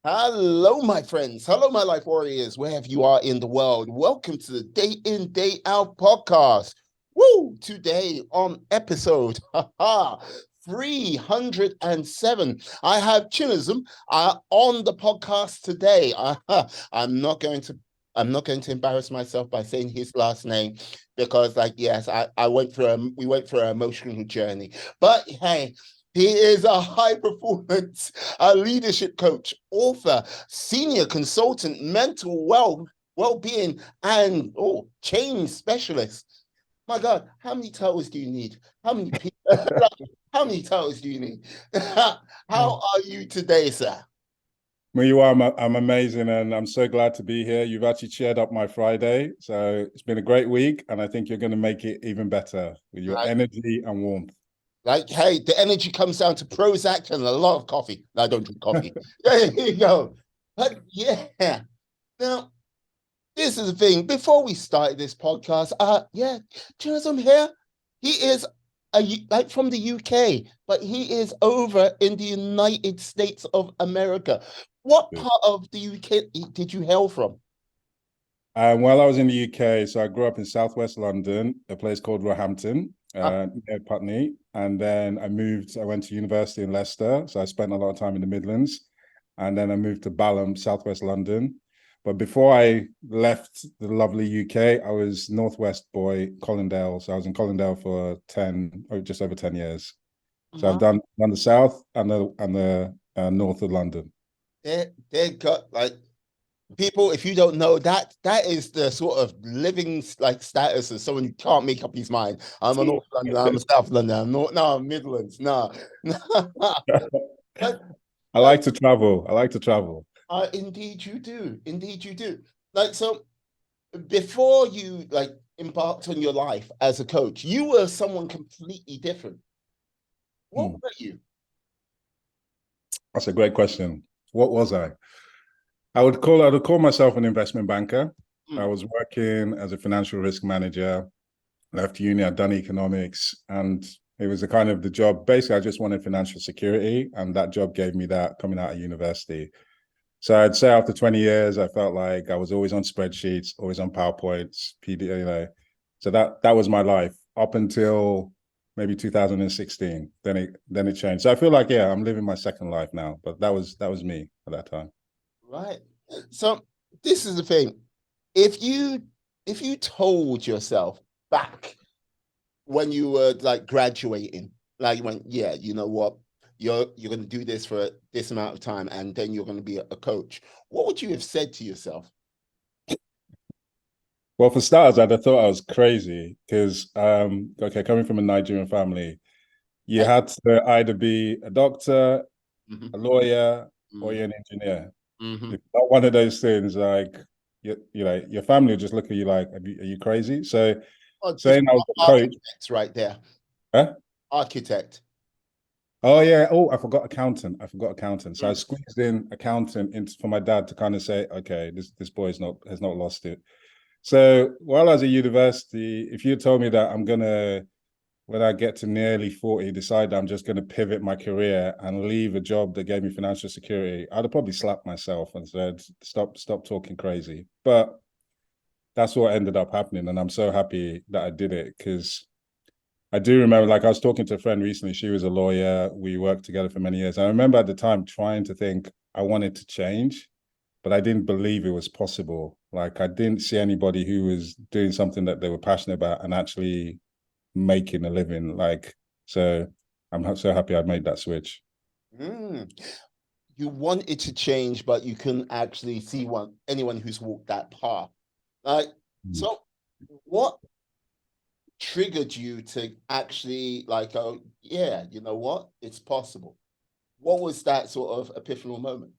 Hello, my friends. Hello, my life warriors, wherever you are in the world. Welcome to the Day In, Day Out podcast. Woo! Today on episode 307, I have Chinazom on the podcast today. I'm not going to I'm not going to embarrass myself by saying his last name because, like, yes, we went through an emotional journey. But hey, he is a high performance leadership coach, author, senior consultant, mental well-being, and change specialist. My God, how many titles do you need? How many people? How many titles do you need? How are you today, sir? Well, you are. I'm amazing, and I'm so glad to be here. You've actually cheered up my Friday, so it's been a great week, and I think you're going to make it even better with your Like, energy and warmth. hey, the energy comes down to Prozac and a lot of coffee. I don't drink coffee. There you go. But yeah, now this is the thing. Before we started this podcast, Chinazom here. He is like from the UK, but he is over in the United States of America. What part of the UK did you hail from? While I was in the UK, so I grew up in Southwest London, a place called Roehampton, Uh, near Putney, and then I moved. I went to university in Leicester, so I spent a lot of time in the Midlands, and then I moved to Balham, Southwest London. But before I left the lovely UK, I was Northwest boy, Colindale. So I was in Colindale for just over 10 years. So I've done the south and the north of London. they got like people. If you don't know that, that is the sort of living like status of someone who can't make up his mind. I'm a North London. I'm a South London. I'm North. No, I'm Midlands. No, no. but I like like to travel. I like to travel. indeed you do. Indeed you do. Like so, before you like embarked on your life as a coach, you were someone completely different. What Hmm. were you? That's a great question. What was I? I would call myself an investment banker. I Mm. was working as a financial risk manager, left uni, I'd done economics, and it was the kind of the job. Basically, I just wanted financial security, and that job gave me that coming out of university. So I'd say after 20 years, I felt like I was always on spreadsheets, always on PowerPoints, PD. So that was my life up until maybe 2016. Then it changed. So I feel like, yeah, I'm living my second life now. But that was me at that time. Right. So this is the thing. If you if you told yourself back when you were like graduating, like you went, yeah, you know what, you're going to do this for this amount of time, and then you're going to be a coach. What would you have said to yourself? Well, for starters, I'd have thought I was crazy because, okay, coming from a Nigerian family, you Hey. had to either be a doctor, Mm-hmm. a lawyer, or Mm-hmm. you're an engineer. Mm-hmm. If not one of those things, like your family will just look at you like, are you crazy? So Oh, saying I was a coach, architects right there. huh? Architect. Oh yeah. Oh, I forgot accountant. I forgot accountant. So I Mm. squeezed in accountant for my dad to kind of say, okay, this boy has not lost it. So while I was at university, if you told me that I'm gonna, when I get to nearly 40, decide I'm just gonna pivot my career and leave a job that gave me financial security, I'd have probably slapped myself and said, stop talking crazy. But that's what ended up happening, and I'm so happy that I did it because I do remember, like I was talking to a friend recently. She was a lawyer. We worked together for many years. I remember at the time trying to think I wanted to change, but I didn't believe it was possible. Like I didn't see anybody who was doing something that they were passionate about and actually making a living. Like, so I'm so happy I made that switch. Mm. You wanted to change, but you couldn't actually see anyone who's walked that path. Like, Mm. so what triggered you to actually like, oh yeah, you know what? It's possible. What was that sort of epiphanal moment?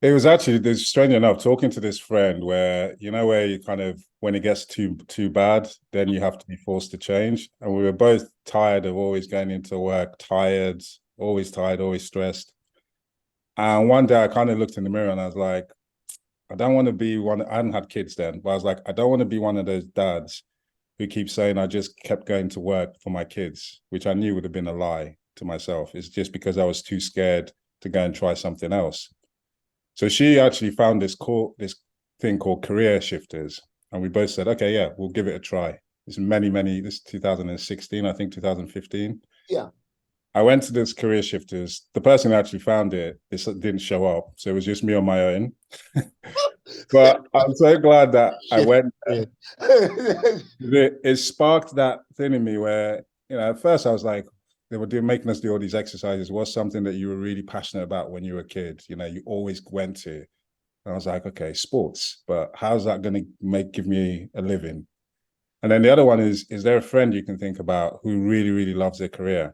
It was actually, there's strange enough talking to this friend where where you kind of, when it gets too bad, then you have to be forced to change. And we were both tired of always going into work, tired, always stressed. And one day I kind of looked in the mirror and I was like, I don't want to be one. I hadn't had kids then, but I was like, I don't want to be one of those dads who keeps saying I just kept going to work for my kids, which I knew would have been a lie to myself. It's just because I was too scared to go and try something else. So she actually found this thing called career shifters. And we both said, okay, yeah, we'll give it a try. This is 2016, I think 2015. Yeah. I went to this career shifters. The person who actually found it didn't show up. So it was just me on my own. But I'm so glad that I went. It sparked that thing in me where, at first I was like, they were making us do all these exercises. Was something that you were really passionate about when you were a kid? You always went to. And I was like, okay, sports, but how's that going to give me a living? And then the other one is there a friend you can think about who really, really loves their career?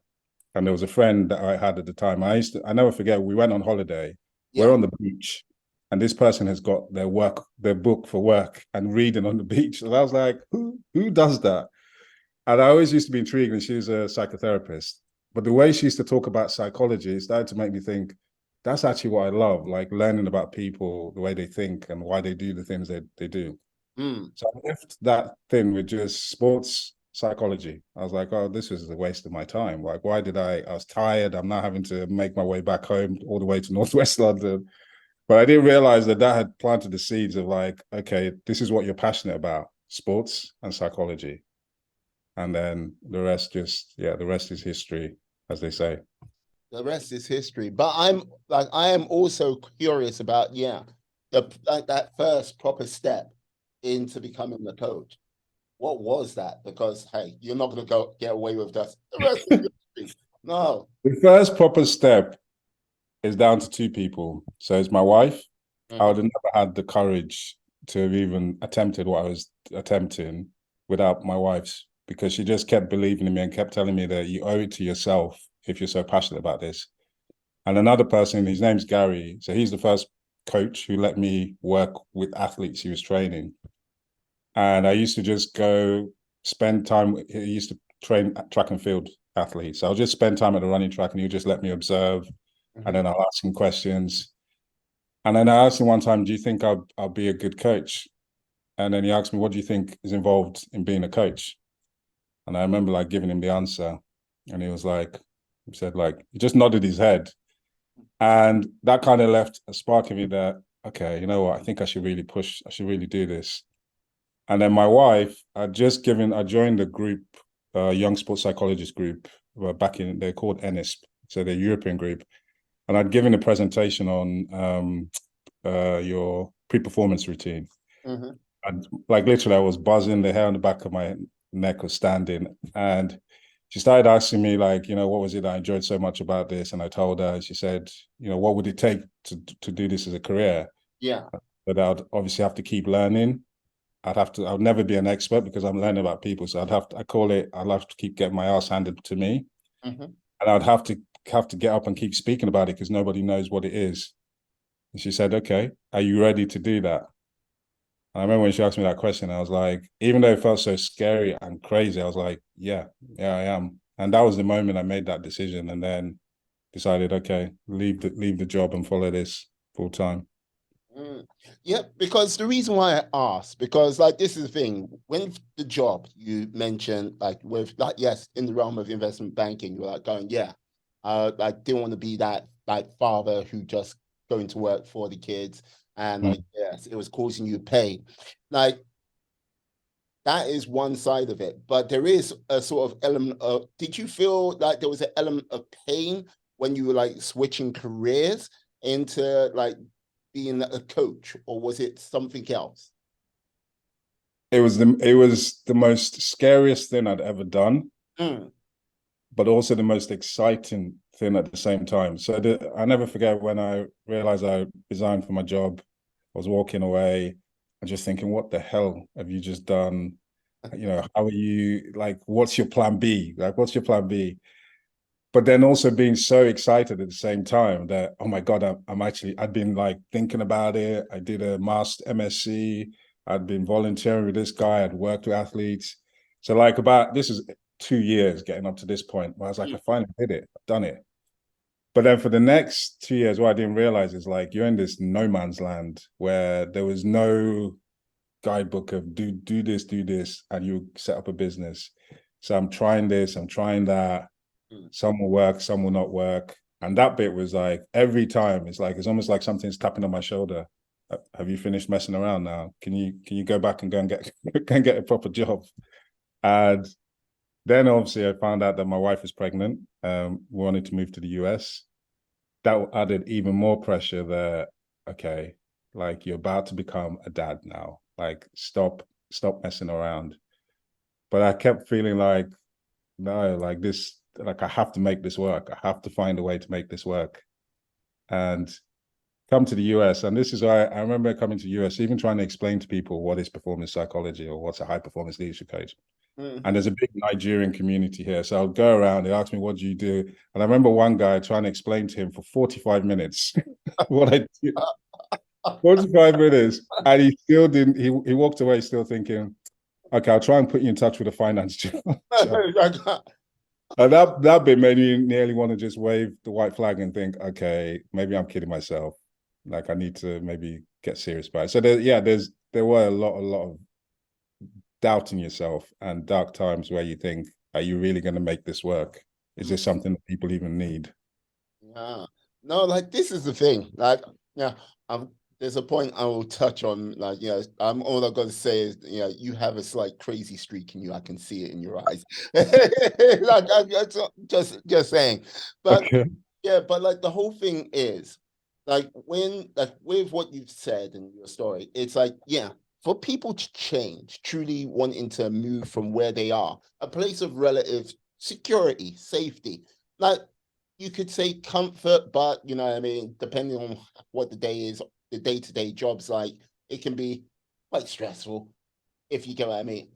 And there was a friend that I had at the time. I never forget, we went on holiday. We're on the beach, and this person has got their book for work and reading on the beach. And I was like, who does that? And I always used to be intrigued, and she was a psychotherapist. But the way she used to talk about psychology started to make me think, that's actually what I love, like learning about people, the way they think and why they do the things they do. So I left that thing with just sports psychology. I was like, oh, this was a waste of my time. Like, why did I was tired. I'm now having to make my way back home all the way to Northwest London. But I didn't realize that had planted the seeds of like, okay, this is what you're passionate about, sports and psychology. And then the rest the rest is history, as they say. The rest is history. But I am also curious about, that first proper step into becoming the coach. What was that? Because hey, you're not going to get away with that. The rest is history. No. The first proper step is down to two people. So it's my wife. I would have never had the courage to have even attempted what I was attempting without my wife's, because she just kept believing in me and kept telling me that you owe it to yourself if you're so passionate about this. And another person, his name's Gary. So he's the first coach who let me work with athletes he was training. And I used to just go spend time. He used to train track and field athletes. So I'll just spend time at the running track and he'll just let me observe. And then I'll ask him questions. And then I asked him one time, do you think I'll be a good coach? And then he asked me, what do you think is involved in being a coach? And I remember like giving him the answer. And he just nodded his head. And that kind of left a spark in me that, okay, you know what, I think I should really push, I should really do this. And then my wife, I joined a group, young sports psychologist group, they're called NISP, so they're European group. And I'd given a presentation on your pre-performance routine. And like literally I was buzzing, the hair on the back of my neck was standing. And she started asking me like, what was it that I enjoyed so much about this? And I told her, she said, what would it take to do this as a career? Yeah. But I'd obviously have to keep learning. I'll never be an expert because I'm learning about people. So I'll have to keep getting my ass handed to me. And I'd have to get up and keep speaking about it because nobody knows what it is. And she said, okay, are you ready to do that? And I remember when she asked me that question, I was like, even though it felt so scary and crazy, I was like, yeah, I am. And that was the moment I made that decision and then decided, okay, leave the job and follow this full time. Yeah, because the reason why I asked, because like this is the thing, when the job you mentioned, like with like yes, in the realm of investment banking, you're like going, I didn't want to be that like father who just going to work for the kids and like yes, it was causing you pain. Like that is one side of it, but there is a sort of element of. Did you feel like there was an element of pain when you were like switching careers into like being a coach, or was it something else? It was the most scariest thing I'd ever done, but also the most exciting thing at the same time. So I never forget when I realized I resigned from my job. I was walking away and just thinking, what the hell have you just done? How are you, like, what's your plan B? Like, what's your plan B? But then also being so excited at the same time that, oh my God, I'd been like thinking about it. I did a MSc. I'd been volunteering with this guy. I'd worked with athletes. So like this is 2 years getting up to this point where I was like, I finally did it. I've done it. But then for the next 2 years, what I didn't realize is like, you're in this no man's land where there was no guidebook of do this, and you set up a business. So I'm trying this, I'm trying that. Some will work, some will not work. And that bit was like every time it's almost like something's tapping on my shoulder. Have you finished messing around now? Can you go back and go and get go and get a proper job? And then obviously I found out that my wife was pregnant. We wanted to move to the US. That added even more pressure there. Okay, like you're about to become a dad now. Like stop messing around. But I kept feeling like, no, like this, like I have to make this work. I have to find a way to make this work. And come to the US. And this is why I remember coming to the US, even trying to explain to people what is performance psychology or what's a high performance leadership coach. And there's a big Nigerian community here. So I'll go around, they ask me, what do you do? And I remember one guy trying to explain to him for 45 minutes what I do. 45 minutes. And he still didn't, he walked away still thinking, okay, I'll try and put you in touch with a finance job. And that bit made me nearly want to just wave the white flag and think, okay, maybe I'm kidding myself. Like I need to maybe get serious about it. So there were a lot of doubt in yourself and dark times where you think, are you really going to make this work? Is this something that people even need? Yeah. No, like this is the thing. Like, yeah, I'm there's a point I will touch on. Like, yeah, I'm all I've got to say is, yeah, you have a slight crazy streak in you. I can see it in your eyes. Like, I'm just saying. But Okay. yeah, but like the whole thing is like when like with what you've said in your story, it's like, yeah, for people to change, truly wanting to move from where they are, a place of relative security, safety. Like you could say comfort, but you know what I mean, depending on what the day is, the day-to-day jobs like, it can be quite stressful, if you get what I mean.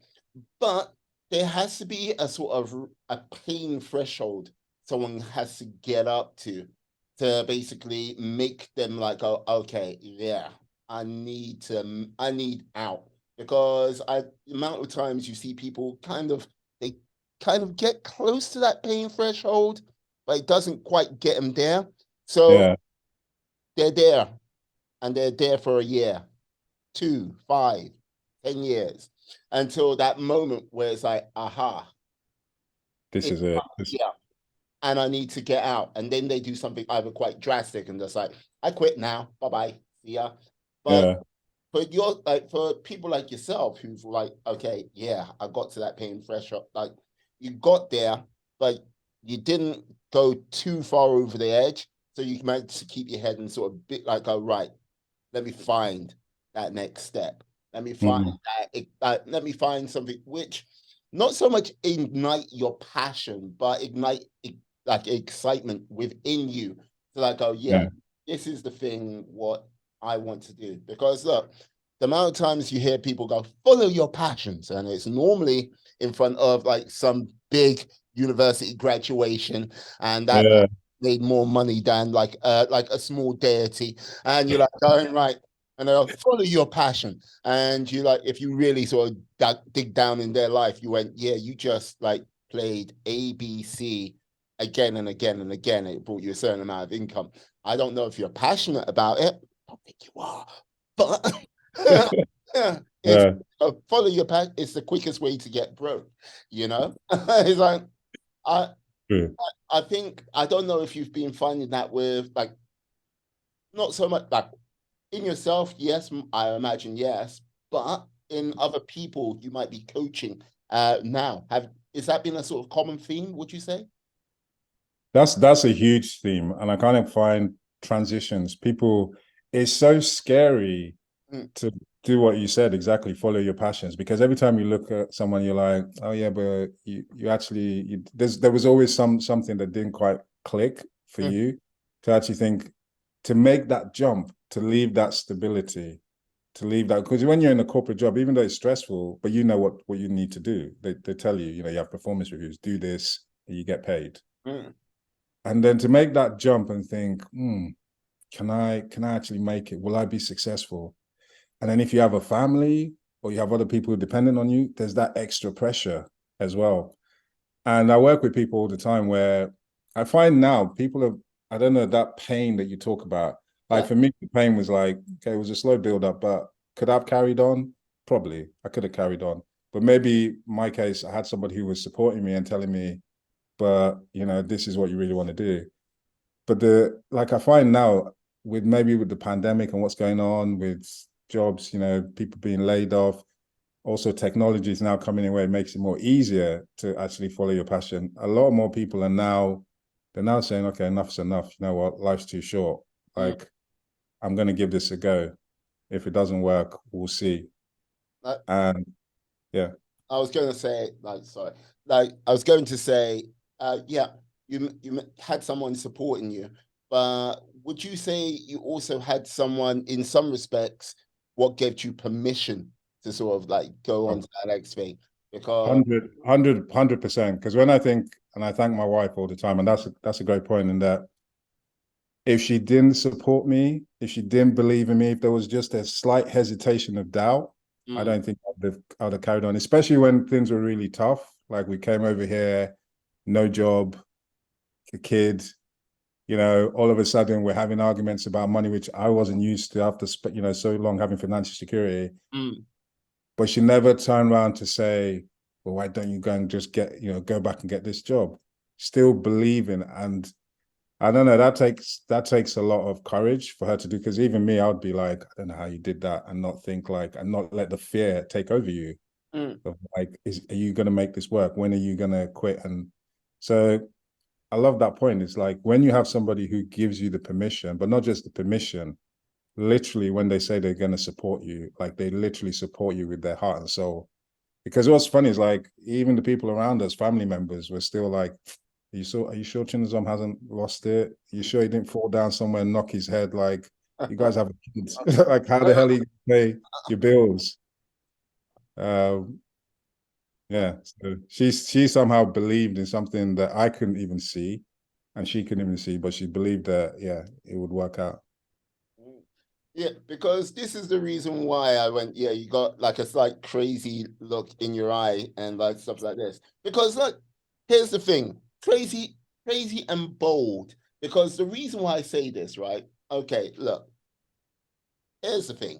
But there has to be a sort of a pain threshold someone has to get up to basically make them like, oh, okay, yeah, I need out. Because the amount of times you see people they kind of get close to that pain threshold, but it doesn't quite get them there. So Yeah, they're there and they're there for a year, 2, 5, 10 years until that moment where it's like, aha, this it, is it. This, yeah, and I need to get out. And then they do something either quite drastic and just like, I quit now, bye bye, see ya. But yeah, for people like yourself who've like, okay, yeah, I got to that pain threshold. Like you got there, but you didn't go too far over the edge. So you managed to keep your head and sort of bit like, oh, right, let me find that next step. Let me find mm, let me find something which not so much ignite your passion, but ignite like excitement within you. So like, oh yeah, yeah, this is the thing what I want to do. Because look, the amount of times you hear people go, follow your passions, and it's normally in front of like some big university graduation, and that yeah, made more money than like a small deity. And you're like going right, and they'll follow your passion. And you like, if you really sort of dig down in their life, you went, yeah, you just like played ABC again and again and again. It brought you a certain amount of income. I don't know if you're passionate about it. I don't think you are, but it's yeah. follow your passion. It's the quickest way to get broke. You know, it's like I True. I think I don't know if you've been finding that with like not so much like in yourself, yes, I imagine yes, but in other people you might be coaching now. Have is that been a sort of common theme, would you say? That's a huge theme, and I kind of find transitions. People, it's so scary Mm, to do what you said exactly. Follow your passions, because every time you look at someone, you're like, oh yeah, but you actually there was always something that didn't quite click for mm, you to actually think to make that jump, to leave that stability, to leave that, because when you're in a corporate job, even though it's stressful, but you know what you need to do. They tell you, you have performance reviews, do this, and you get paid. mm, And then to make that jump and think, can I actually make it? Will I be successful? And then if you have a family or you have other people dependent on you, there's that extra pressure as well. And I work with people all the time where I find now people are, I don't know, that pain that you talk about. Like yeah. for me, the pain was like, okay, it was a slow build up, but could I have carried on? Probably. I could have carried on. But maybe my case, I had somebody who was supporting me and telling me, but this is what you really want to do. But like I find now with maybe with the pandemic and what's going on with jobs, people being laid off, also technology is now coming in where it makes it more easier to actually follow your passion. A lot more people are now, they're now saying, okay, enough's enough. You know what? Life's too short. Mm. Like, I'm going to give this a go. If it doesn't work, we'll see. Uh, And yeah. I was going to say, like, sorry, like I was going to say, yeah, you had someone supporting you, but would you say you also had someone, in some respects, what gave you permission to sort of like go on to that next thing? Because 100%. Because when I think, and I thank my wife all the time, and that's a great point in that if she didn't support me, if she didn't believe in me, if there was just a slight hesitation of doubt, I don't think I'd have carried on, especially when things were really tough. Like we came over here, no job, a kid, all of a sudden we're having arguments about money, which I wasn't used to after, so long having financial security. But she never turned around to say, well, why don't you go and just go back and get this job? Still believing. And I don't know, that takes a lot of courage for her to do, because even me, I would be like, I don't know how you did that, and not think like, and not let the fear take over you. Of like, are you going to make this work? When are you going to quit? And so I love that point. It's like when you have somebody who gives you the permission, but not just the permission, literally when they say they're going to support you, like they literally support you with their heart and soul. Because what's funny is like even the people around us, family members, were still like, are you sure Chinazom hasn't lost it? Are you sure he didn't fall down somewhere and knock his head? Like, you guys have kids. Like, how the hell are you going to pay your bills? Um, yeah. So she somehow believed in something that I couldn't even see, and she couldn't even see, but she believed that, yeah, it would work out. Yeah, because this is the reason why I went, yeah, you got like a slight crazy look in your eye and like stuff like this. Because look, here's the thing, crazy and bold. Because the reason why I say this, right? Okay, look, here's the thing.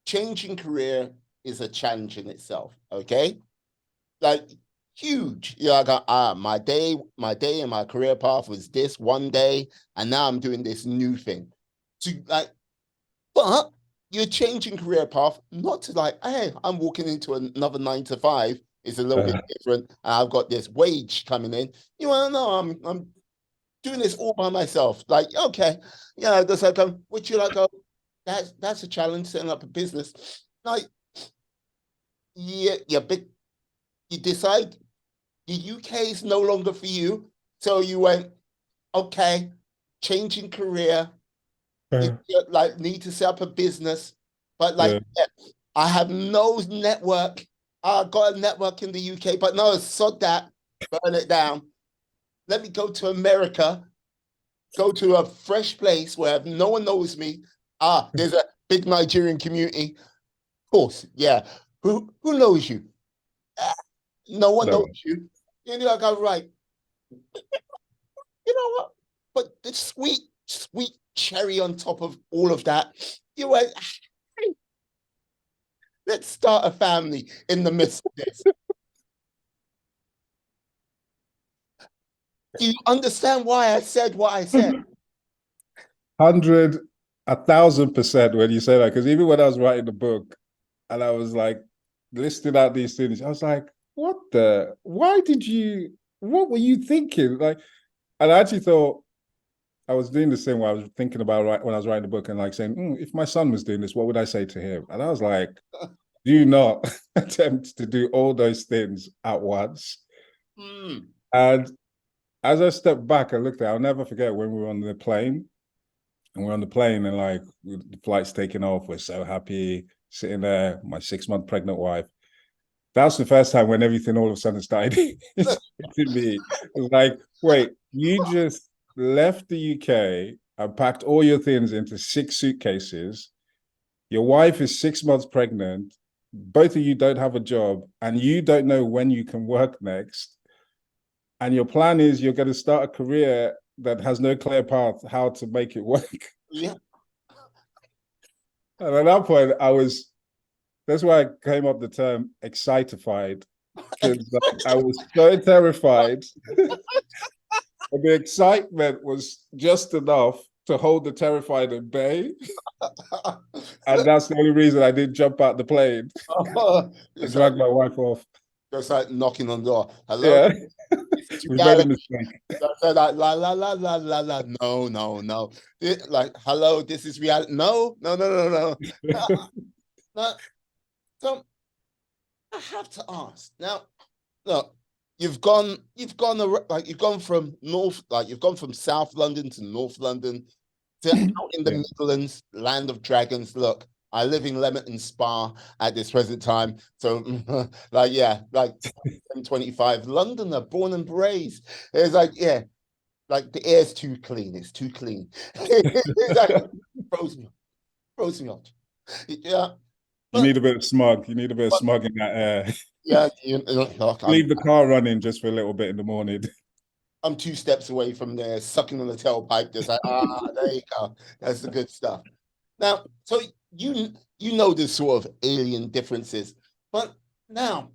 Changing career is a challenge in itself, okay? Like huge. Yeah, I got my day and my career path was this one day, and now I'm doing this new thing. To like but you're changing career path, not to like, hey, I'm walking into another 9 to 5. It's a little bit different. And I've got this wage coming in. You want to know? I'm doing this all by myself. Like, okay, yeah, that's like, would you like go? That's a challenge setting up a business. Like, yeah, yeah, big. You decide the UK is no longer for you, so you went, okay, changing career. You like need to set up a business, but like Yeah. yeah, I have no network. I got a network in the UK, but no, sod that, burn it down. Let me go to America, go to a fresh place where no one knows me. There's a big Nigerian community. Of course, yeah. Who knows you? Ah, no one knows No. you. You know, I go, right, you know what? But the sweet cherry on top of all of that, you went, hey, let's start a family in the midst of this. Do you understand why I said what I said? 1,000% when you say that, because even when I was writing the book and I was like listing out these things, I was like, what were you thinking? Like, and I actually thought I was doing this thing where I was thinking about when I was writing the book and like saying, if my son was doing this, what would I say to him? And I was like, do not attempt to do all those things at once. And as I stepped back and looked at it, I'll never forget when we were on the plane. And we're on the plane and like the flight's taking off. We're so happy sitting there, my 6 month pregnant wife. That's the first time when everything all of a sudden started hitting me. It was like, wait, you just left the UK and packed all your things into 6 suitcases. Your wife is 6 months pregnant. Both of you don't have a job and you don't know when you can work next. And your plan is you're going to start a career that has no clear path how to make it work. Yeah. And at that point, that's why I came up the term excitified, because I was so terrified. And the excitement was just enough to hold the terrified at bay. And that's the only reason I didn't jump out the plane and It's like drag my wife off. just like knocking on the door. Hello, Yeah, this is we've made a reality. mistake. So like la la la la la la. No, no, no. Like hello, this is reality. No, no, no, no, no. No. So I have to ask now. Look, like you've gone from north, like you've gone from South London to North London to out in the Yeah. Midlands, land of dragons. Look, I live in Leamington Spa at this present time. So, like, yeah, like 25, Londoner, born and raised. It's like, yeah, like the air's too clean. It's too clean. It's like, froze me, froze me out. Yeah, You but, need a bit of smug. You need a bit of but smug in that air. yeah, look, Leave the car running just for a little bit in the morning. I'm 2 steps away from there, sucking on the tailpipe, just like, there you go. That's the good stuff. Now, so you know this sort of alien differences, but now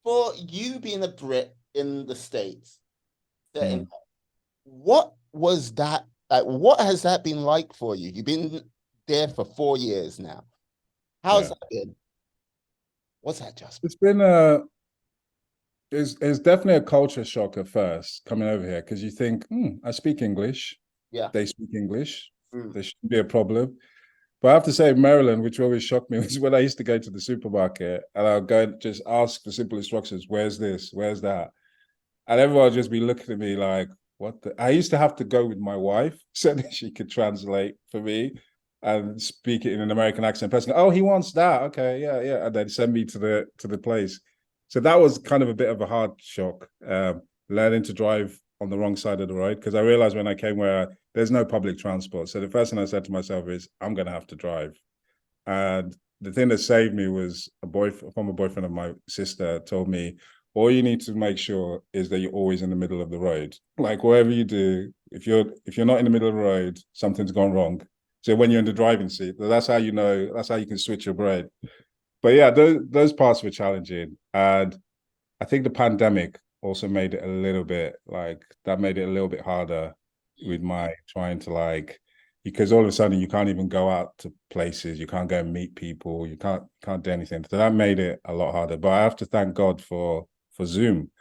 for you being a Brit in the States, Mm, what was that like? What has that been like for you? You've been there for 4 years now. How's yeah. that been? What's that adjustment? It's been a it's definitely a culture shock at first coming over here because you think, I speak English, Yeah. they speak English, Mm. there shouldn't be a problem. But I have to say, Maryland, which always shocked me, was when I used to go to the supermarket and I'll go and just ask for simple instructions, where's this? Where's that? And everyone would just be looking at me like, what the? I used to have to go with my wife so that she could translate for me and speak it in an American accent. Person, oh, he wants that. Okay, yeah, yeah. And then send me to the place. So that was kind of a bit of a hard shock, learning to drive on the wrong side of the road. Because I realized when I came where there's no public transport. So the first thing I said to myself is, I'm going to have to drive. And the thing that saved me was a former boyfriend of my sister told me, all you need to make sure is that you're always in the middle of the road. Like whatever you do, if you're not in the middle of the road, something's gone wrong. So when you're in the driving seat, that's how you know, that's how you can switch your brain. But yeah, those parts were challenging. And I think the pandemic also made it a little bit like that made it a little bit harder with my trying to like because all of a sudden you can't even go out to places, you can't go and meet people, you can't do anything. So that made it a lot harder. But I have to thank God for Zoom.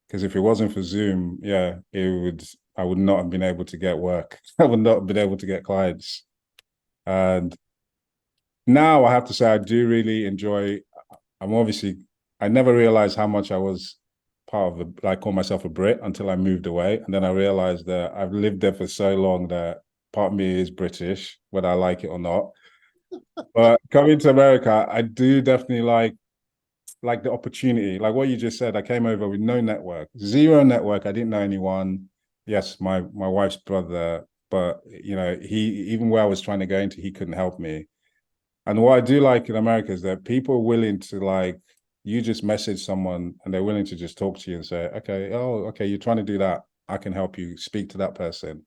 Because if it wasn't for Zoom, yeah, I would not have been able to get work. I would not have been able to get clients. And now I have to say I do really enjoy I'm obviously, I never realized how much I was part of I call myself a Brit until I moved away. And then I realized that I've lived there for so long that part of me is British, whether I like it or not. But coming to America, I do definitely like the opportunity. Like what you just said, I came over with no network, zero network. I didn't know anyone. Yes, my wife's brother, but he even where I was trying to go into, he couldn't help me. And what I do like in America is that people are willing to like you just message someone and they're willing to just talk to you and say, okay, oh, okay, you're trying to do that. I can help you speak to that person.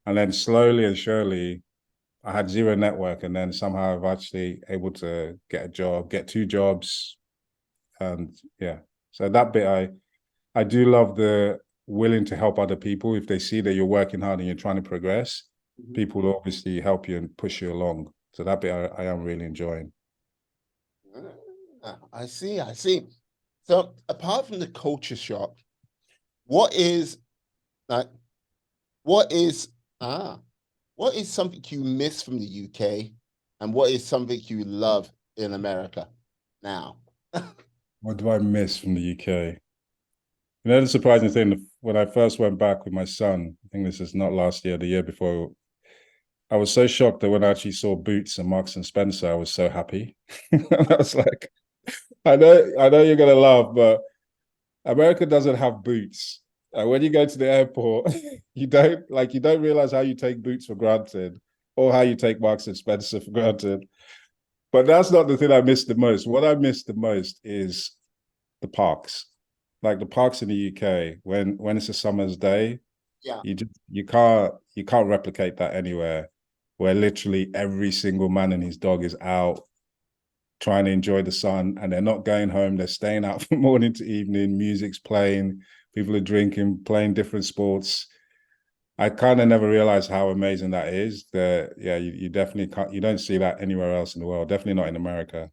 And then slowly and surely, I had zero network, and then somehow I've actually able to get a job, get 2 jobs, and yeah. So that bit, I do love the willing to help other people if they see that you're working hard and you're trying to progress. Mhm. People will obviously help you and push you along. So that bit I am really enjoying. I see, I see. So apart from the culture shock, what is like what is ah what is something you miss from the UK and what is something you love in America now? What do I miss from the UK? The surprising thing, when I first went back with my son, I think this is not last year, the year before, I was so shocked that when I actually saw Boots and Marks and Spencer, I was so happy. And I was like, I know you're gonna laugh, but America doesn't have Boots. When you go to the airport, you don't realize how you take Boots for granted or how you take Marks and Spencer for granted. But that's not the thing I miss the most. What I miss the most is the parks, like the parks in the UK. When it's a summer's day, Yeah. you can't replicate that anywhere. Where literally every single man and his dog is out trying to enjoy the sun, and they're not going home. They're staying out from morning to evening. Music's playing. People are drinking, playing different sports. I kind of never realized how amazing that is. That yeah, you definitely can't. You don't see that anywhere else in the world. Definitely not in America.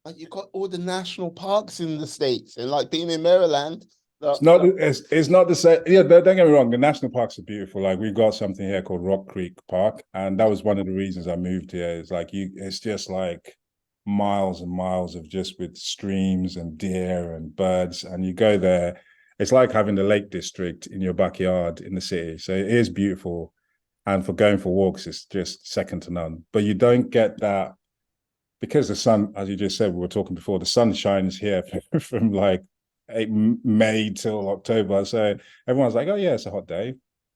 Like you got all the national parks in the States, and like being in Maryland. It's not. It's not the same. Yeah, don't get me wrong. The national parks are beautiful. Like we've got something here called Rock Creek Park, and that was one of the reasons I moved here. It's like you. It's just like miles and miles of just with streams and deer and birds, and you go there. It's like having the Lake District in your backyard in the city. So it is beautiful, and for going for walks, it's just second to none. But you don't get that because the sun, as you just said, we were talking before, the sun shines here from like May till October. So everyone's like, oh yeah, it's a hot day.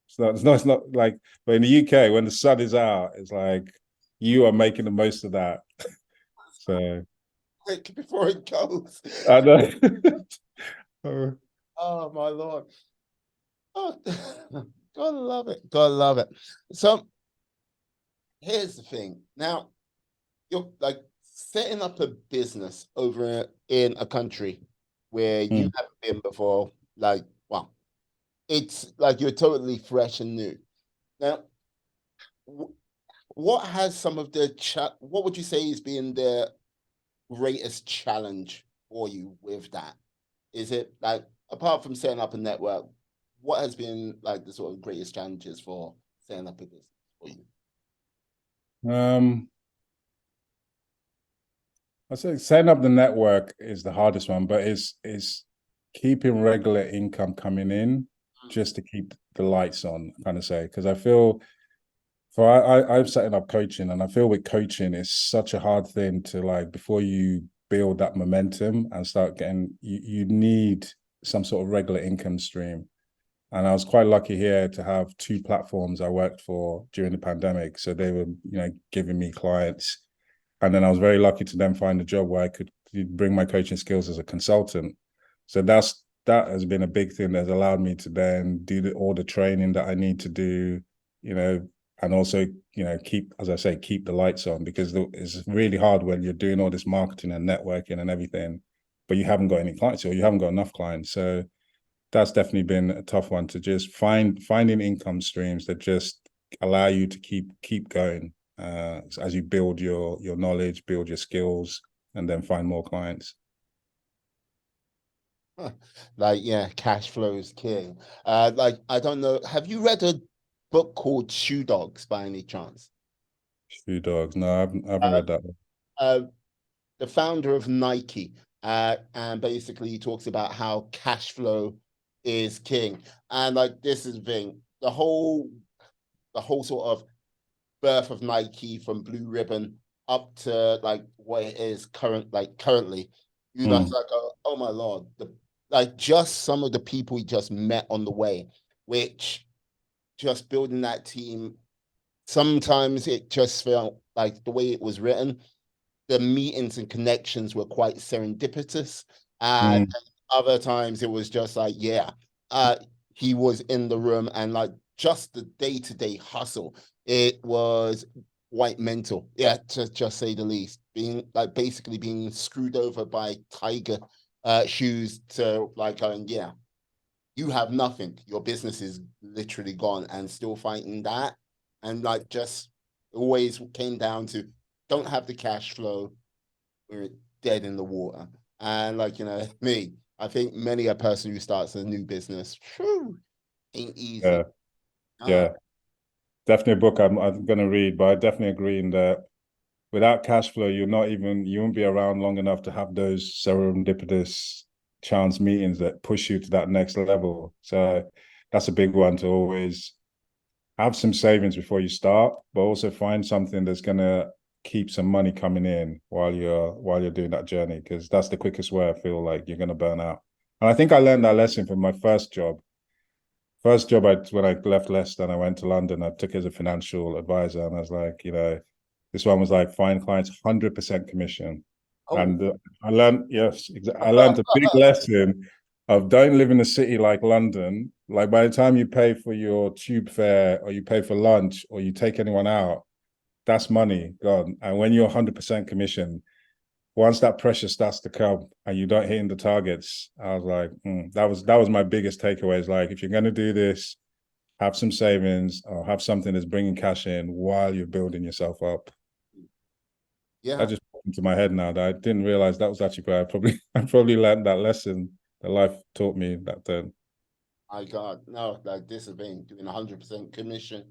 It's not like, but in the UK, when the sun is out, it's like you are making the most of that. So Quick before it goes. I know. Oh my Lord. Oh, gotta love it. Gotta love it. So here's the thing. Now you're like setting up a business over in a country where you Mm. haven't been before. Like, well, it's like you're totally fresh and new. Now, what has some of the what would you say is being the greatest challenge for you with that? Is it like apart from setting up a network, what has been like the sort of greatest challenges for setting up a business for you? Um, I say setting up the network is the hardest one, but it's keeping regular income coming in just to keep the lights on, kind of say, because I feel for I'm setting up coaching, and I feel with coaching it's such a hard thing to like before you build that momentum and start getting you need some sort of regular income stream. And I was quite lucky here to have two platforms I worked for during the pandemic. So they were, giving me clients. And then I was very lucky to then find a job where I could bring my coaching skills as a consultant. So that has been a big thing that's allowed me to then do all the training that I need to do, and also, keep, as I say, keep the lights on, because it's really hard when you're doing all this marketing and networking and everything, but you haven't got any clients or you haven't got enough clients. So that's definitely been a tough one to just finding income streams that just allow you to keep going as you build your knowledge, build your skills, and then find more clients. Like, yeah, cash flow is king. Like, I don't know. Have you read a book called Shoe Dogs by any chance? Shoe dogs. No, I haven't Uh, read that one. uh, the founder of Nike, and basically he talks about how cash flow is king. And like this is the thing, the whole sort of birth of Nike from Blue Ribbon up to like what it is currently. You know, it's Mm, like oh my Lord, like just some of the people he just met on the way, which just building that team, sometimes it just felt like the way it was written, the meetings and connections were quite serendipitous. And mm, other times it was just like, yeah, he was in the room and like just the day-to-day hustle. It was quite mental. Yeah, to just say the least. Being like basically being screwed over by tiger shoes to like going, yeah, you have nothing. Your business is literally gone and still fighting that. And like just always came down to don't have the cash flow, we're dead in the water. And like, me, I think many a person who starts a new business, whew, ain't easy. yeah, Ah, yeah. Definitely a book I'm going to read, but I definitely agree in that without cash flow, you won't be around long enough to have those serendipitous chance meetings that push you to that next level. So that's a big one, to always have some savings before you start, but also find something that's going to keep some money coming in while you're doing that journey, because that's the quickest way I feel like you're going to burn out. And I think I learned that lesson from my first job. When I left Leicester and I went to London, I took as a financial advisor, and I was like, this one was like find clients 100% commission. oh. And I learned a big lesson of don't live in a city like London. Like by the time you pay for your tube fare or you pay for lunch or you take anyone out, that's money gone. And when you're 100% commission, once that pressure starts to come and you don't hitting the targets, I was like, that was my biggest takeaway. Is like, if you're going to do this, have some savings or have something that's bringing cash in while you're building yourself up. That Yeah. just popped into my head now that I didn't realize that was actually where I probably learned that lesson that life taught me that then. My God, no, like this has been doing 100% commission.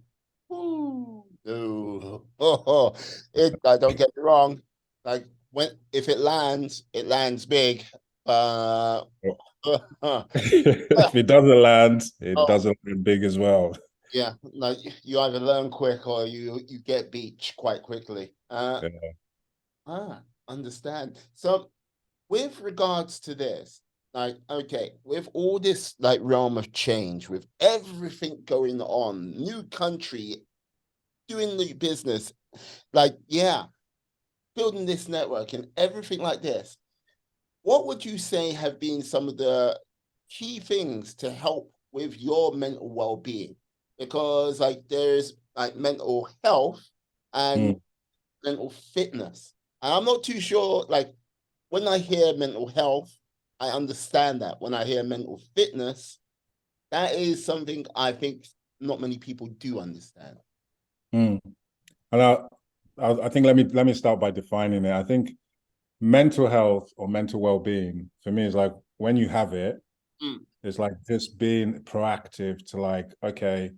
Ooh, no. Don't get me wrong. Like when if it lands big. Uh, If it doesn't land, it oh, doesn't land big as well. yeah, like you either learn quick or you get beach quite quickly. Yeah. Understand. So with regards to this, like, okay, with all this like realm of change, with everything going on, new country, doing the business, like, yeah, building this network and everything like this, what would you say have been some of the key things to help with your mental well-being? Because like there's like mental health and Mm. mental fitness. And I'm not too sure, like when I hear mental health, I understand that. When I hear mental fitness, that is something I think not many people do understand. Mm. And I think let me start by defining it. I think mental health or mental well-being for me is like when you have it, Mm. it's like just being proactive to like, okay,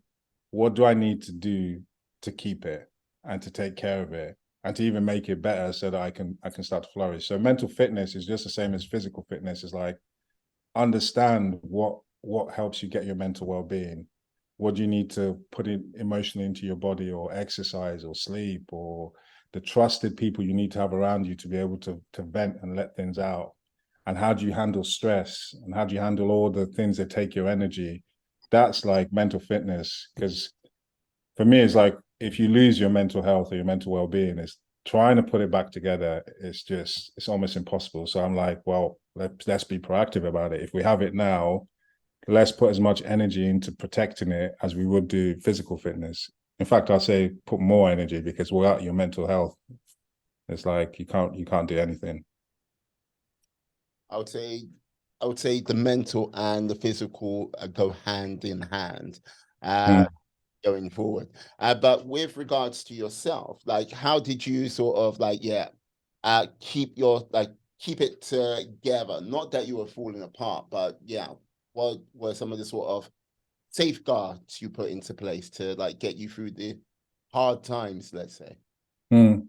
what do I need to do to keep it and to take care of it and to even make it better so that I can start to flourish. So mental fitness is just the same as physical fitness. Is like understand what helps you get your mental well-being. What do you need to put in emotionally into your body, or exercise or sleep, or the trusted people you need to have around you to be able to vent and let things out. And how do you handle stress, and how do you handle all the things that take your energy? That's like mental fitness. Because for me, it's like if you lose your mental health or your mental well-being, it's trying to put it back together. It's almost impossible. So I'm like, well, let's be proactive about it. If we have it now, let's put as much energy into protecting it as we would do physical fitness. In fact, I'd say put more energy, because without your mental health, it's like you can't do anything. I would say I would say the mental and the physical go hand in hand. Mm. Going forward. But with regards to yourself, like how did you sort of like, yeah, keep your like keep it together? Not that you were falling apart, but yeah, what were some of the sort of safeguards you put into place to like get you through the hard times, let's say? Mm.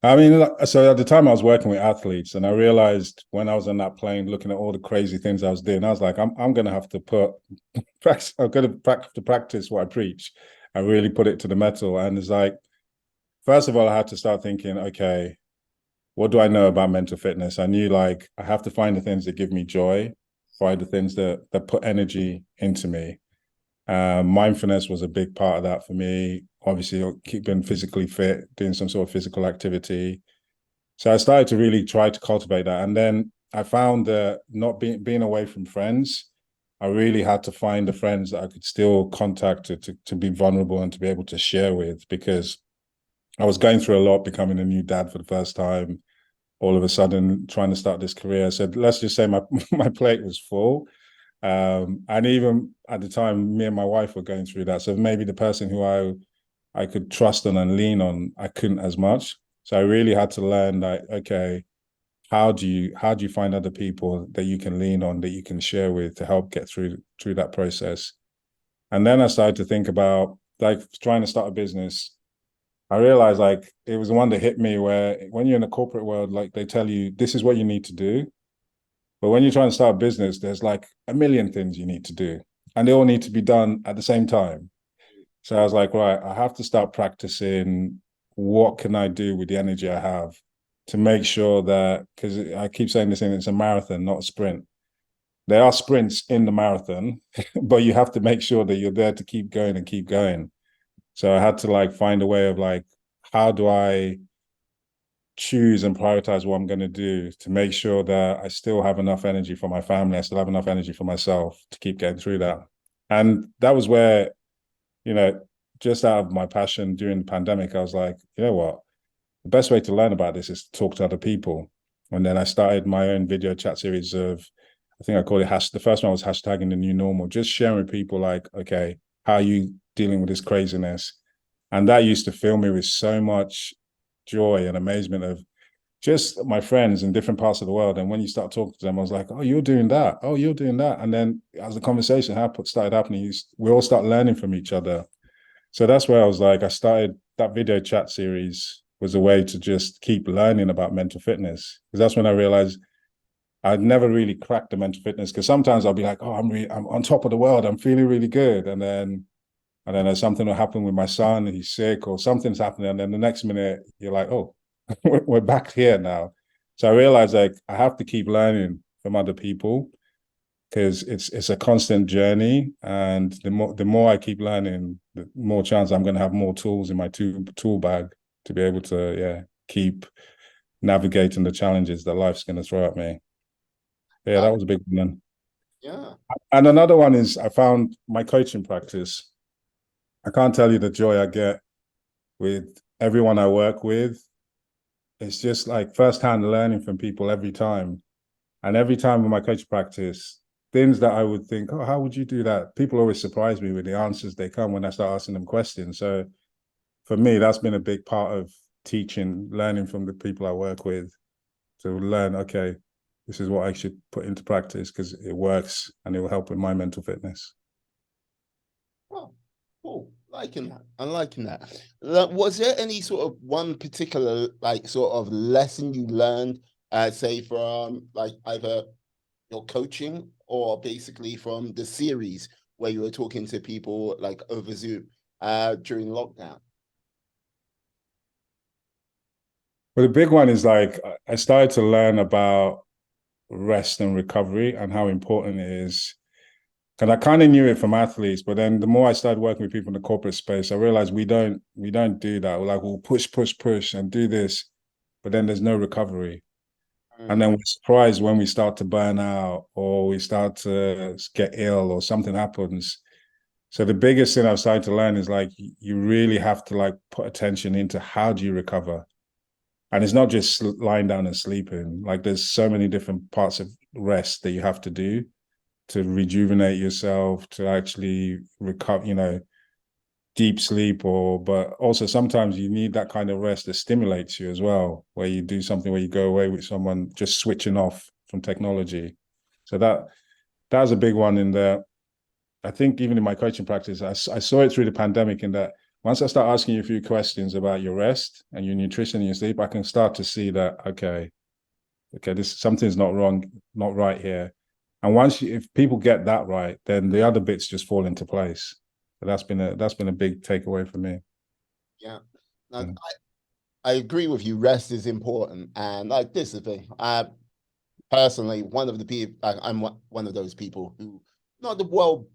I mean, so at the time I was working with athletes, and I realized when I was on that plane, looking at all the crazy things I was doing, I was like, I'm going to have to put practice. I'm going to practice what I preach, and really put it to the metal. And it's like, first of all, I had to start thinking, okay, what do I know about mental fitness? I knew like I have to find the things that give me joy, find the things that put energy into me. Mindfulness was a big part of that for me. Obviously, keeping physically fit, doing some sort of physical activity. So I started to really try to cultivate that. And then I found that not being away from friends, I really had to find the friends that I could still contact to be vulnerable and to be able to share with, because I was going through a lot, becoming a new dad for the first time, all of a sudden trying to start this career. So let's just say my my plate was full. And even at the time, me and my wife were going through that. So maybe the person who I could trust on and lean on, I couldn't as much. So I really had to learn that, okay, how do you find other people that you can lean on, that you can share with to help get through that process? And then I started to think about like trying to start a business. I realized like it was the one that hit me, where when you're in the corporate world, like they tell you this is what you need to do. But when you're trying to start a business, there's like a million things you need to do, and they all need to be done at the same time. So I was like, right, I have to start practicing what can I do with the energy I have to make sure that, because I keep saying this thing, it's a marathon, not a sprint. There are sprints in the marathon, but you have to make sure that you're there to keep going and keep going. So I had to like find a way of like, how do I choose and prioritize what I'm going to do to make sure that I still have enough energy for my family, I still have enough energy for myself to keep getting through that. And that was where, you know, just out of my passion during the pandemic, I was like, you know what? The best way to learn about this is to talk to other people. And then I started my own video chat series of, I think I called it the first one was hashtagging the new normal, just sharing with people like, okay, how are you dealing with this craziness? And that used to fill me with so much joy and amazement of just my friends in different parts of the world. And when you start talking to them, I was like, oh, you're doing that. Oh, you're doing that. And then as the conversation started happening, we all start learning from each other. So that's where I was like, I started that video chat series was a way to just keep learning about mental fitness. Because that's when I realized I'd never really cracked the mental fitness. Because sometimes I'll be like, oh, I'm on top of the world. I'm feeling really good. And then there's something will happen with my son, and he's sick, or something's happening. And then the next minute you're like, oh, we're back here now. So I realized like I have to keep learning from other people because it's a constant journey, and the more I keep learning, the more chance I'm going to have more tools in my tool bag to be able to keep navigating the challenges that life's going to throw at me. Yeah, Uh, that was a big one. yeah. And another one is I found my coaching practice. I can't tell you the joy I get with everyone I work with. It's just like firsthand learning from people every time. And every time with my coach practice, things that I would think, oh, how would you do that? People always surprise me with the answers they come when I start asking them questions. So for me, that's been a big part of teaching, learning from the people I work with to learn, okay, this is what I should put into practice because it works and it will help with my mental fitness. Oh, cool. Liking that. I'm liking that. Like, was there any sort of one particular like sort of lesson you learned, say from like either your coaching or basically from the series where you were talking to people like over Zoom during lockdown? But the big one is like I started to learn about rest and recovery and how important it is. Because I kind of knew it from athletes, but then the more I started working with people in the corporate space, I realized we don't do that. We're like, we'll push, push, push and do this, but then there's no recovery. And Mm. then we're surprised when we start to burn out or we start to get ill or something happens. So the biggest thing I've started to learn is like you really have to like put attention into how do you recover. And it's not just lying down and sleeping. Like there's so many different parts of rest that you have to do to rejuvenate yourself, to actually recover, deep sleep, but also sometimes you need that kind of rest that stimulates you as well, where you do something where you go away with someone just switching off from technology. So that's a big one in there. I think even in my coaching practice, I saw it through the pandemic in that once I start asking you a few questions about your rest and your nutrition and your sleep, I can start to see that, okay, this something's not wrong, not right here. And if people get that right, then the other bits just fall into place. So that's been a big takeaway for me. Yeah. Now, Yeah. I agree with you. Rest is important. And like this is the thing. I personally, one of the people, I'm one of those people who, not the world's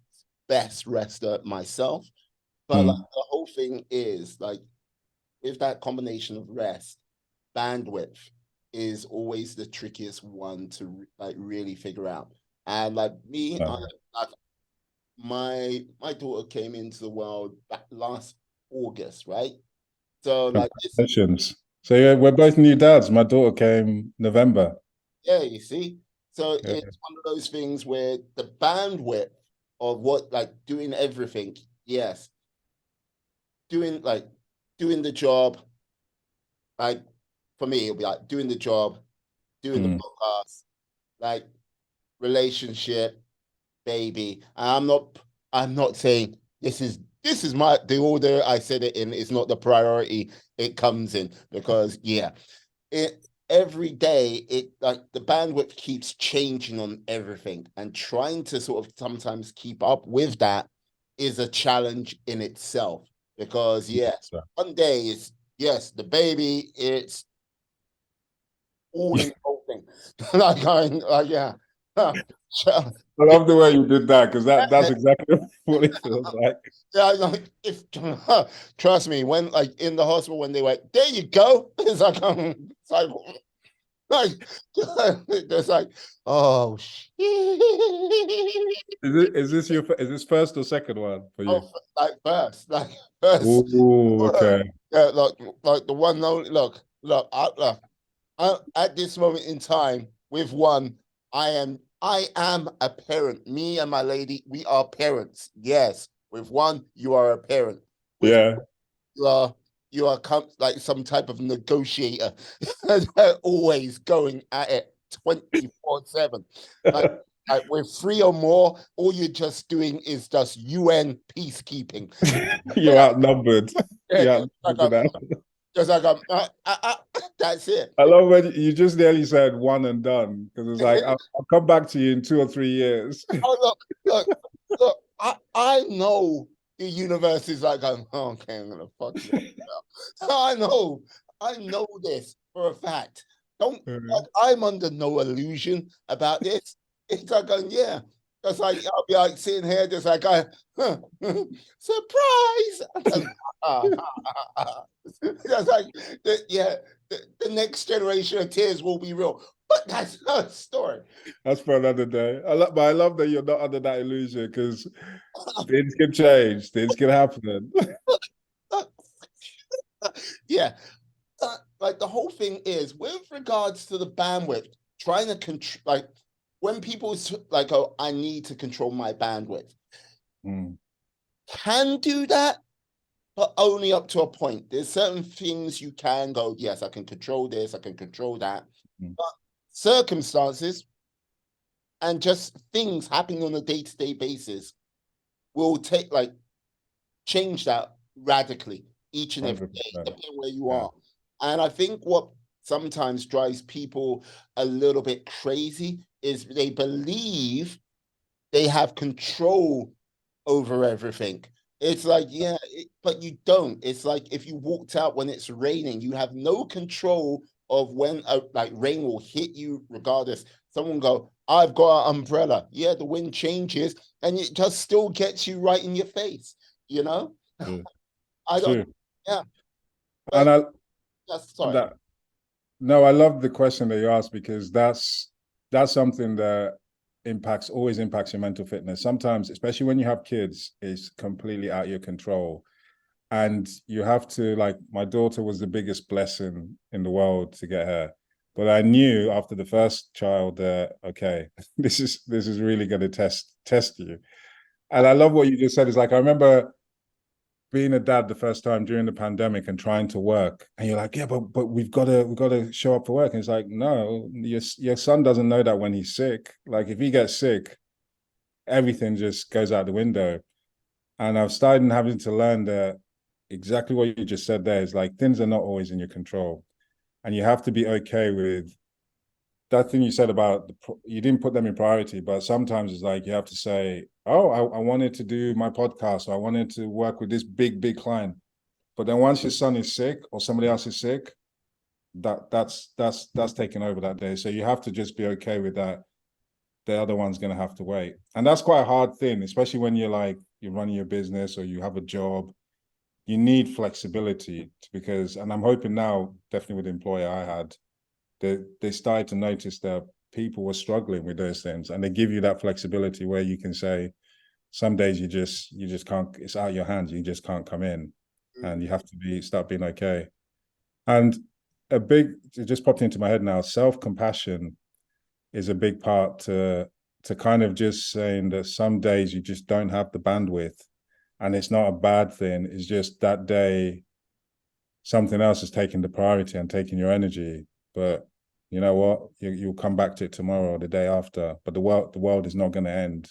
best rester myself, but like Mm. the whole thing is like with that combination of rest, bandwidth is always the trickiest one to like really figure out. And like me, like my daughter came into the world back last August, right? So like this, Congratulations. So yeah, we're both new dads. My daughter came November. yeah, you see. So Yeah. it's one of those things where the bandwidth of what like doing everything, yes, doing like doing the job, like for me, it'll be like doing the job, doing the Mm. podcast, like relationship, baby. I'm not saying this is my the order I said it in is not the priority it comes in because yeah, it every day it like the bandwidth keeps changing on everything and trying to sort of sometimes keep up with that is a challenge in itself because yes, So, one day is yes, the baby, it's all in whole thing. Like going, yeah. I love the way you did that because that's exactly what it feels like. Yeah, like if trust me, when like in the hospital when they went, there you go. Like it's like, oh shit. Is this first or second one for you? Oh, like first. Oh, okay. Yeah, like the one only look, I, look. At this moment in time, with one, I am a parent. Me and my lady, we are parents. Yes. With one, you are a parent. With Yeah. you are like some type of negotiator, always going at it 24/7. Like, with three or more, all you're just doing is just UN peacekeeping. You're outnumbered. Yeah, You're outnumbered now. just like that's it. I love when you just nearly said one and done because it's like I'll come back to you in 2 or 3 years. Oh, look, look. I know the universe is like, oh, okay, I'm gonna fuck you up. I know this for a fact. Don't like, I'm under no illusion about this. It's like, yeah. That's like I'll be like sitting here, just like surprise. That's like, yeah, the next generation of tears will be real, but that's a story. That's for another day. But I love that you're not under that illusion because things can change, things can happen. Yeah, like the whole thing is with regards to the bandwidth, trying to control, like when people like, oh, I need to control my bandwidth, can do that, but only up to a point. There's certain things you can go, yes, I can control this, I can control that, but circumstances and just things happening on a day-to-day basis will take like change that radically each and every day, 100%. depending where you Yeah. are. And I think what sometimes drives people a little bit crazy is they believe they have control over everything. It's like, yeah, but you don't. It's like if you walked out when it's raining, you have no control of when like rain will hit you regardless. Someone go, I've got an umbrella. Yeah, the wind changes and it just still gets you right in your face, you know? Yeah. I don't, True. yeah, And but that's sorry. that no, I love the question that you asked because that's something that always impacts your mental fitness. Sometimes, especially when you have kids, it's completely out of your control. And you have to, like, my daughter was the biggest blessing in the world to get her. But I knew after the first child that, okay, this is really going to test you. And I love what you just said. Is like, I remember being a dad the first time during the pandemic and trying to work, and you're like, yeah, but we've got to show up for work. And it's like, no, your son doesn't know that when he's sick. Like if he gets sick, everything just goes out the window. And I've started having to learn that exactly what you just said there is like things are not always in your control, and you have to be okay with that thing you said about you didn't put them in priority, but sometimes it's like you have to say, oh, I wanted to do my podcast, or I wanted to work with this big client. But then once your son is sick or somebody else is sick, that's taken over that day. So you have to just be okay with that. The other one's going to have to wait. And that's quite a hard thing, especially when you're running your business or you have a job. You need flexibility because, and I'm hoping now, definitely with the employer I had, they started to notice that people were struggling with those things, and they give you that flexibility where you can say, some days you just can't. It's out of your hands. You just can't come in, and you have to start being okay. And it just popped into my head now. Self-compassion is a big part to kind of just saying that some days you just don't have the bandwidth, and it's not a bad thing. It's just that day something else is taking the priority and taking your energy. But you know what? You'll come back to it tomorrow or the day after. But the world is not going to end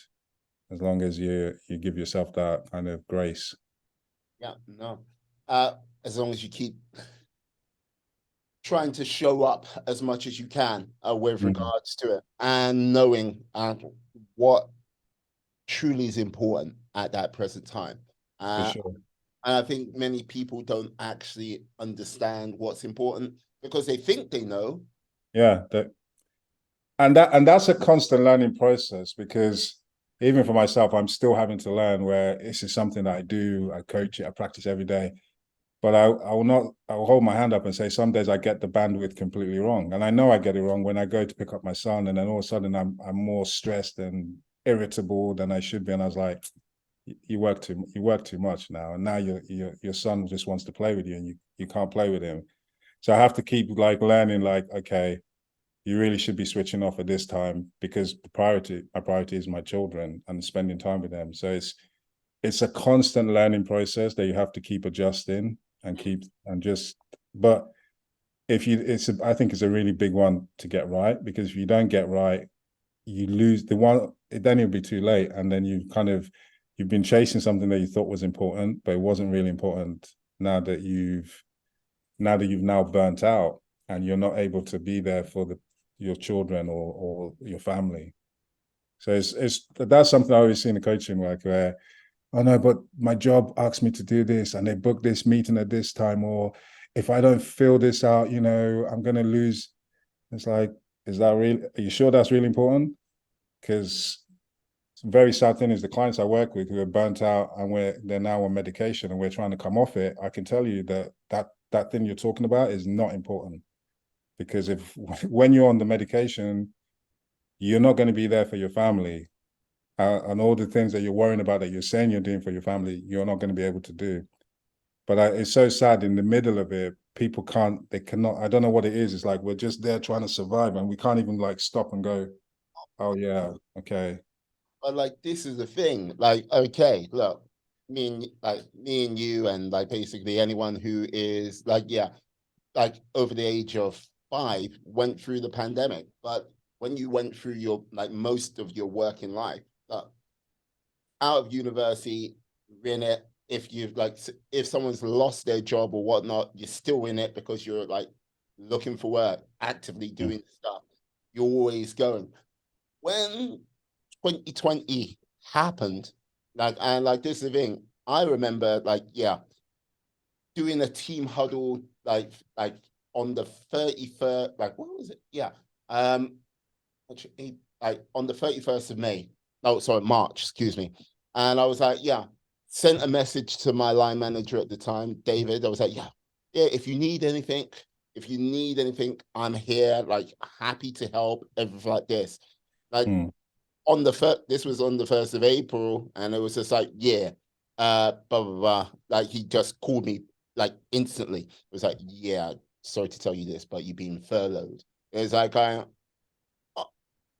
as long as you give yourself that kind of grace. Yeah, no. Uh, as long as you keep trying to show up as much as you can with regards to it and knowing what truly is important at that present time. For Uh, sure. and I think many people don't actually understand what's important because they think they know. Yeah, and that's a constant learning process because even for myself, I'm still having to learn where this is something that I do, I coach it, I practice every day. But I will not, I will hold my hand up and say some days I get the bandwidth completely wrong. And I know I get it wrong when I go to pick up my son, and then all of a sudden I'm more stressed and irritable than I should be. And I was like, you work too much now. And now your son just wants to play with you and you can't play with him. So I have to keep like learning, like, okay, you really should be switching off at this time because my priority is my children and spending time with them. So it's a constant learning process that you have to keep adjusting and but if you, I think it's a really big one to get right, because if you don't get right, you lose the one, then it'll be too late. And then you've been chasing something that you thought was important, but it wasn't really important now that you've now burnt out and you're not able to be there for your children or your family. So that's something I always see in the coaching work where, oh no, but my job asks me to do this and they book this meeting at this time, or if I don't fill this out, I'm going to lose. It's like, is that really, are you sure that's really important? Because very sad thing is the clients I work with who are burnt out and they're now on medication and we're trying to come off it. I can tell you that thing you're talking about is not important, because when you're on the medication, you're not going to be there for your family, and all the things that you're worrying about that you're saying you're doing for your family, you're not going to be able to do. But it's so sad in the middle of it, they cannot, I don't know what it is. It's like, we're just there trying to survive and we can't even like stop and go, oh yeah, okay. But like, this is the thing. Like, okay, look, me and you, and like basically anyone who is like, yeah, like over the age of 5 went through the pandemic. But when you went through your like most of your working life, out of university, you're in it. If you've like, if someone's lost their job or whatnot, you're still in it because you're like looking for work, actively Yeah. doing stuff. You're always going. When 2020 happened, like, and like this is the thing, I remember like, yeah, doing a team huddle like on the 31st, like what was it? Yeah. Actually, like on the 31st of May. Oh, sorry, March, excuse me. And I was like, yeah, sent a message to my line manager at the time, David. I was like, yeah, if you need anything, I'm here, like happy to help, everything like this. Like Mm. on the first, this was on the 1st of April, and it was just like, yeah, blah blah blah. Like he just called me like instantly. It was like, yeah, sorry to tell you this, but you've been furloughed. It was like, oh,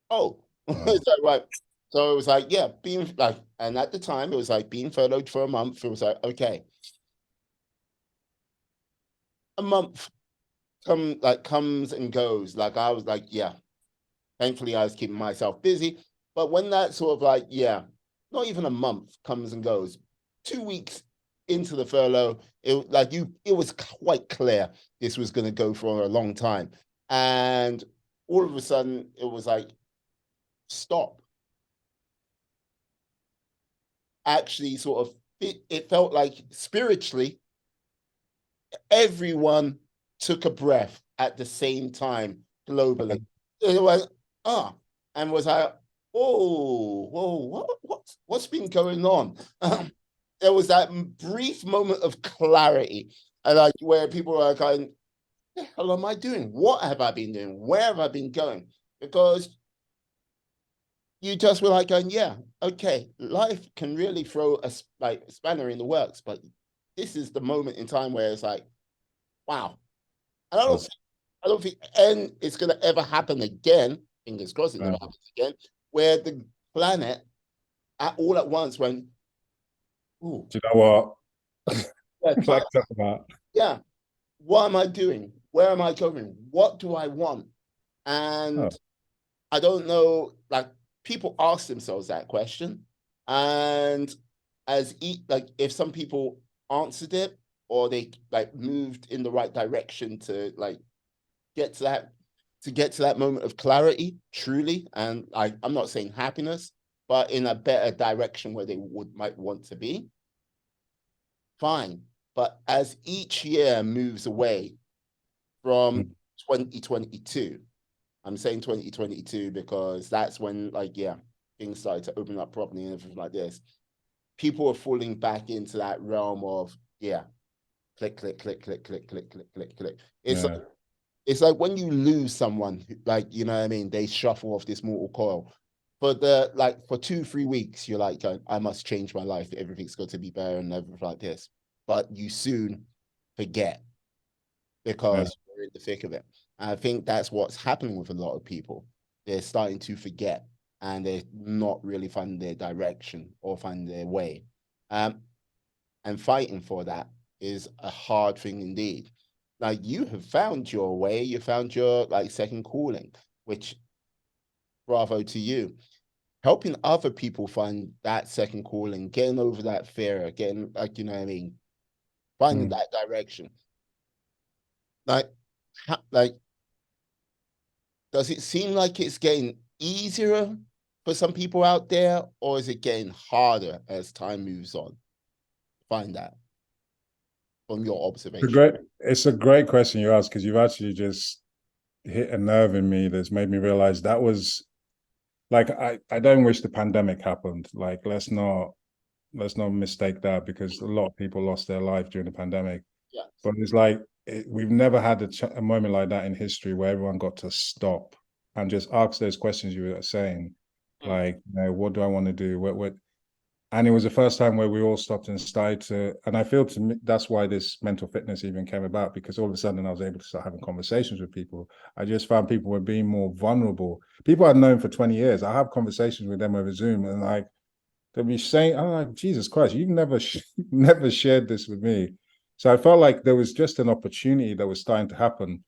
Wow. is that right? So it was like, yeah, being like, and at the time it was like being furloughed for a month. It was like, okay, a month comes and goes. Like I was like, yeah, thankfully I was keeping myself busy. But when that sort of like, yeah, not even a month comes and goes, 2 weeks into the furlough, it was quite clear this was going to go for a long time. And all of a sudden it was like, stop. Actually sort of it felt like spiritually everyone took a breath at the same time globally. It was and was like, oh, whoa, what's been going on? There was that brief moment of clarity, and like where people were going, "The hell am I doing? What have I been doing? Where have I been going?" Because you just were like going, yeah, okay, life can really throw a spanner in the works, but this is the moment in time where it's like, wow. And Yes. I don't think, and it's gonna ever happen again. Fingers crossed, it never Yeah. happens again. Where the planet all at once went, ooh, Do you know what? yeah, Like talk about. yeah. What am I doing? Where am I going? What do I want? Oh, And I don't know, like people ask themselves that question. And like if some people answered it or they like moved in the right direction to like get to that get to that moment of clarity, truly. And I'm not saying happiness, but in a better direction where they might want to be, fine. But as each year moves away from mm, 2022, I'm saying 2022 because that's when, like, yeah, things started to open up properly and everything like this. People are falling back into that realm of, yeah, click, click, click, click, click, click, click, click, click. yeah. It's like when you lose someone, like, you know what I mean? They shuffle off this mortal coil. For 2, 3 weeks, you're like, going, I must change my life. Everything's got to be better and everything like this. But you soon forget Yeah. because the thick of it. And I think that's what's happening with a lot of people. They're starting to forget and they're not really finding their direction or finding their way. And fighting for that is a hard thing indeed. Like you have found your way, you found your like second calling, which bravo to you. Helping other people find that second calling, getting over that fear, getting like, you know what I mean, finding Mm. that direction. Like, like, does it seem like it's getting easier for some people out there, or is it getting harder as time moves on? Find that from your observation. It's a great question you asked, because you've actually just hit a nerve in me that's made me realize that was like, I don't wish the pandemic happened. Like, let's not mistake that, because a lot of people lost their life during the pandemic. Yes. But it's like we've never had a moment like that in history where everyone got to stop and just ask those questions you were saying, Mm. like, you know, what do I want to do? What? And it was the first time where we all stopped and started to. And I feel, to me, that's why this mental fitness even came about, because all of a sudden I was able to start having conversations with people. I just found people were being more vulnerable. People I'd known for 20 years. I have conversations with them over Zoom, and like, they'll be saying, I'm like, Jesus Christ, you've never shared this with me. So I felt like there was just an opportunity that was starting to happen.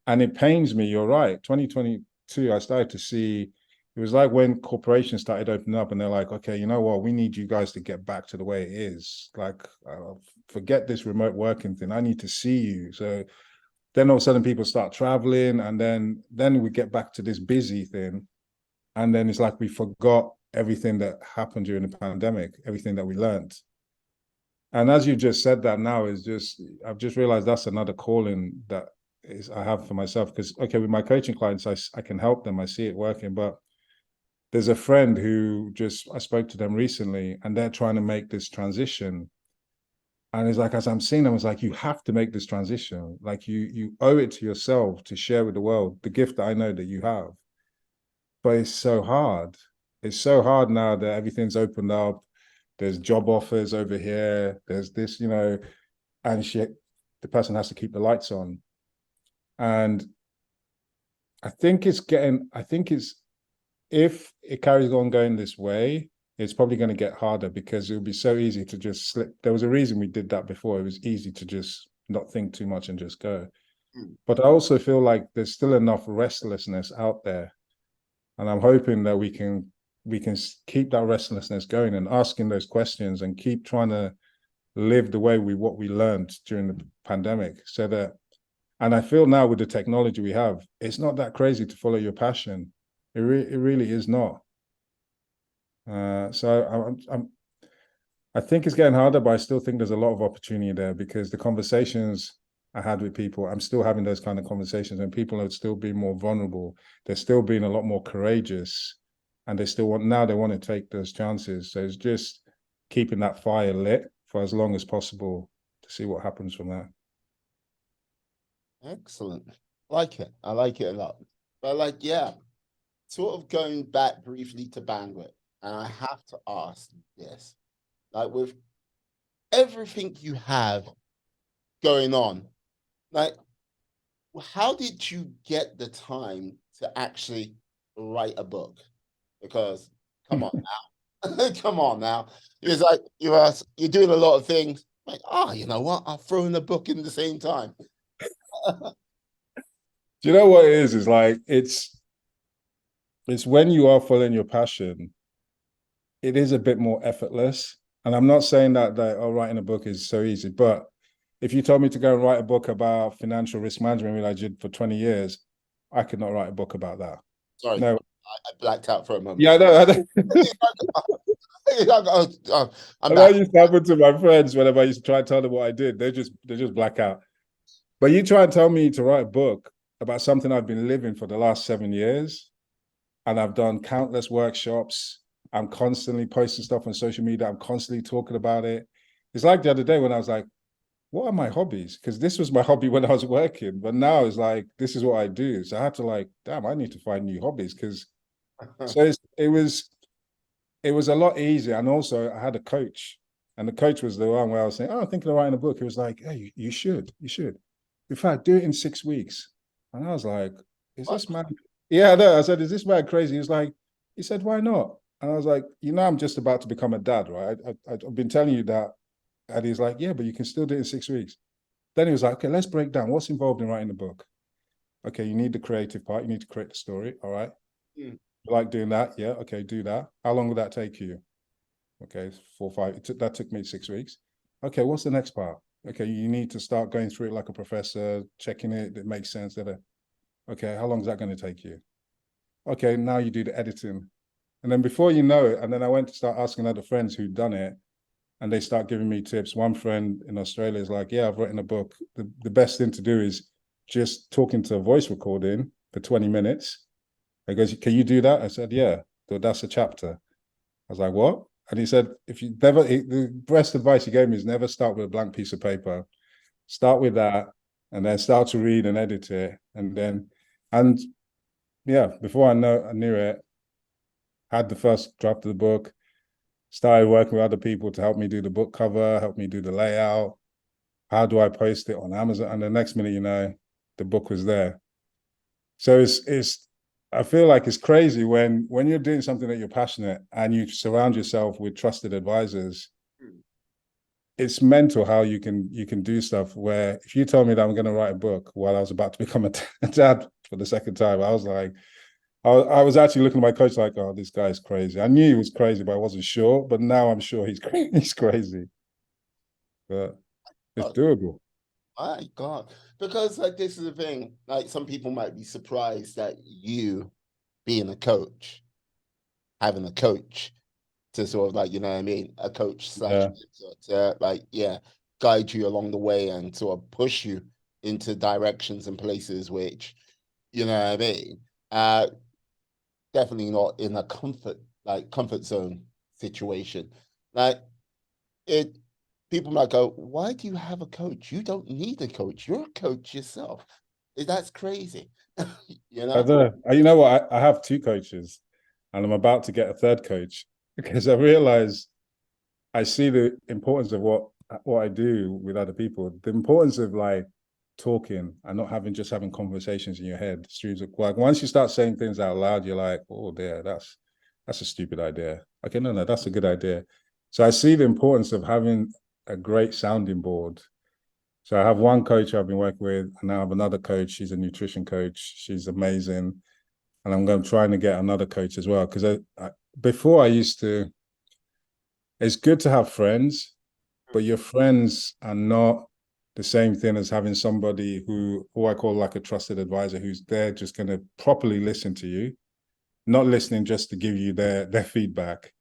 And it pains me, you're right. 2022, I started to see, it was like when corporations started opening up and they're like, okay, you know what, we need you guys to get back to the way it is. Like, forget this remote working thing. I need to see you. So then all of a sudden people start traveling, and then we get back to this busy thing. And then it's like we forgot everything that happened during the pandemic, everything that we learned. And as you just said, that now is just, I've just realized that's another calling that is I have for myself. Because, okay, with my coaching clients, I can help them, I see it working. But there's a friend who just, I spoke to them recently, and they're trying to make this transition. And it's like, as I'm seeing them, it's like, you have to make this transition. Like, you owe it to yourself to share with the world the gift that I know that you have. But it's so hard. It's so hard now that everything's opened up. There's job offers over here. There's this, you know, and the person has to keep the lights on. And I think it's, if it carries on going this way, it's probably going to get harder, because it would be so easy to just slip. There was a reason we did that before. It was easy to just not think too much and just go. Mm. But I also feel like there's still enough restlessness out there. And I'm hoping that we can keep that restlessness going and asking those questions, and keep trying to live the way what we learned during the pandemic, so that, and I feel now with the technology we have, it's not that crazy to follow your passion. It really is not. So I think it's getting harder, but I still think there's a lot of opportunity there, because the conversations I had with people, I'm still having those kind of conversations, and people are still being more vulnerable. They're still being a lot more courageous, and they want to take those chances. So it's just keeping that fire lit for as long as possible to see what happens from that. Excellent. Like it. I like it a lot. But like, yeah, sort of going back briefly to bandwidth, and I have to ask this. Like with everything you have going on, like how did you get the time to actually write a book? Because come on now. Come on now. It's like you're doing a lot of things. Like, oh, you know what? I'll throw in a book in the same time. Do you know what it is? It's like, it's when you are following your passion, it is a bit more effortless. And I'm not saying that writing a book is so easy, but if you told me to go and write a book about financial risk management, which I did for 20 years, I could not write a book about that. Sorry, No. I blacked out for a moment. Yeah, I know. I know. I'm And that back. used to happen to my friends whenever I used to try and tell them what I did. They just black out. But you try and tell me to write a book about something I've been living for the last 7 years, and I've done countless workshops. I'm constantly posting stuff on social media. I'm constantly talking about it. It's like the other day when I was like, what are my hobbies? Because this was my hobby when I was working, but now it's like, this is what I do. So I had to like, damn, I need to find new hobbies. Because so it was a lot easier. And also I had a coach, and the coach was the one where I was saying, oh, I'm thinking of writing a book. It was like, hey, you should. in fact, do it in 6 weeks. And I was like, is What? this man? Yeah, no, I said, is this man crazy? He said, why not? And I was like, I'm just about to become a dad, right? I've been telling you that. And he's like, yeah, but you can still do it in 6 weeks. Then he was like, okay, let's break down what's involved in writing the book. Okay, you need the creative part. You need to create the story. All right. Mm. You like doing that? Yeah. Okay, do that. How long will that take you? Okay, 4, 5. That took me 6 weeks. Okay, what's the next part? Okay, you need to start going through it like a professor, checking it. It makes sense. Okay, how long is that going to take you? Okay, now you do the editing. And then before you know it, and then I went to start asking other friends who'd done it, and they start giving me tips. One friend in Australia is like, yeah, I've written a book. The best thing to do is just talking to a voice recording for 20 minutes. He goes, can you do that? I said, yeah. So that's a chapter. I was like, what? And he said, the best advice he gave me is never start with a blank piece of paper. Start with that and then start to read and edit it. And yeah, before I knew it, had the first draft of the book, started working with other people to help me do the book cover, help me do the layout. How do I post it on Amazon? And the next minute, the book was there. So it's I feel like it's crazy when you're doing something that you're passionate and you surround yourself with trusted advisors. It's mental how you can do stuff where if you told me that I'm going to write a book while I was about to become a dad for the second time, I was like, I was actually looking at my coach like, oh, this guy's crazy. I knew he was crazy, but I wasn't sure. But now I'm sure he's crazy. But it's Oh, doable. my God. Because like this is the thing, like some people might be surprised that you being a coach, having a coach to sort of like, you know what I mean, a coach slash Yeah. mentor to like, yeah, guide you along the way and sort of push you into directions and places which, you know what I mean, uh, definitely not in a comfort zone situation. Like it, people might go, why do you have a coach? You don't need a coach. You're a coach yourself. That's crazy. You I know? don't know. You know what? I have two coaches and I'm about to get a third coach because I realize I see the importance of what I do with other people. The importance of like talking and not having conversations in your head. Streams of like once you start saying things out loud, you're like, oh, there, that's a stupid idea. Okay, no, that's a good idea. So I see the importance of having a great sounding board. So I have one coach I've been working with, and now I have another coach. She's a nutrition coach. She's amazing, and trying to get another coach as well because before I used to. It's good to have friends, but your friends are not the same thing as having somebody who I call like a trusted advisor who's there just going to properly listen to you, not listening just to give you their feedback,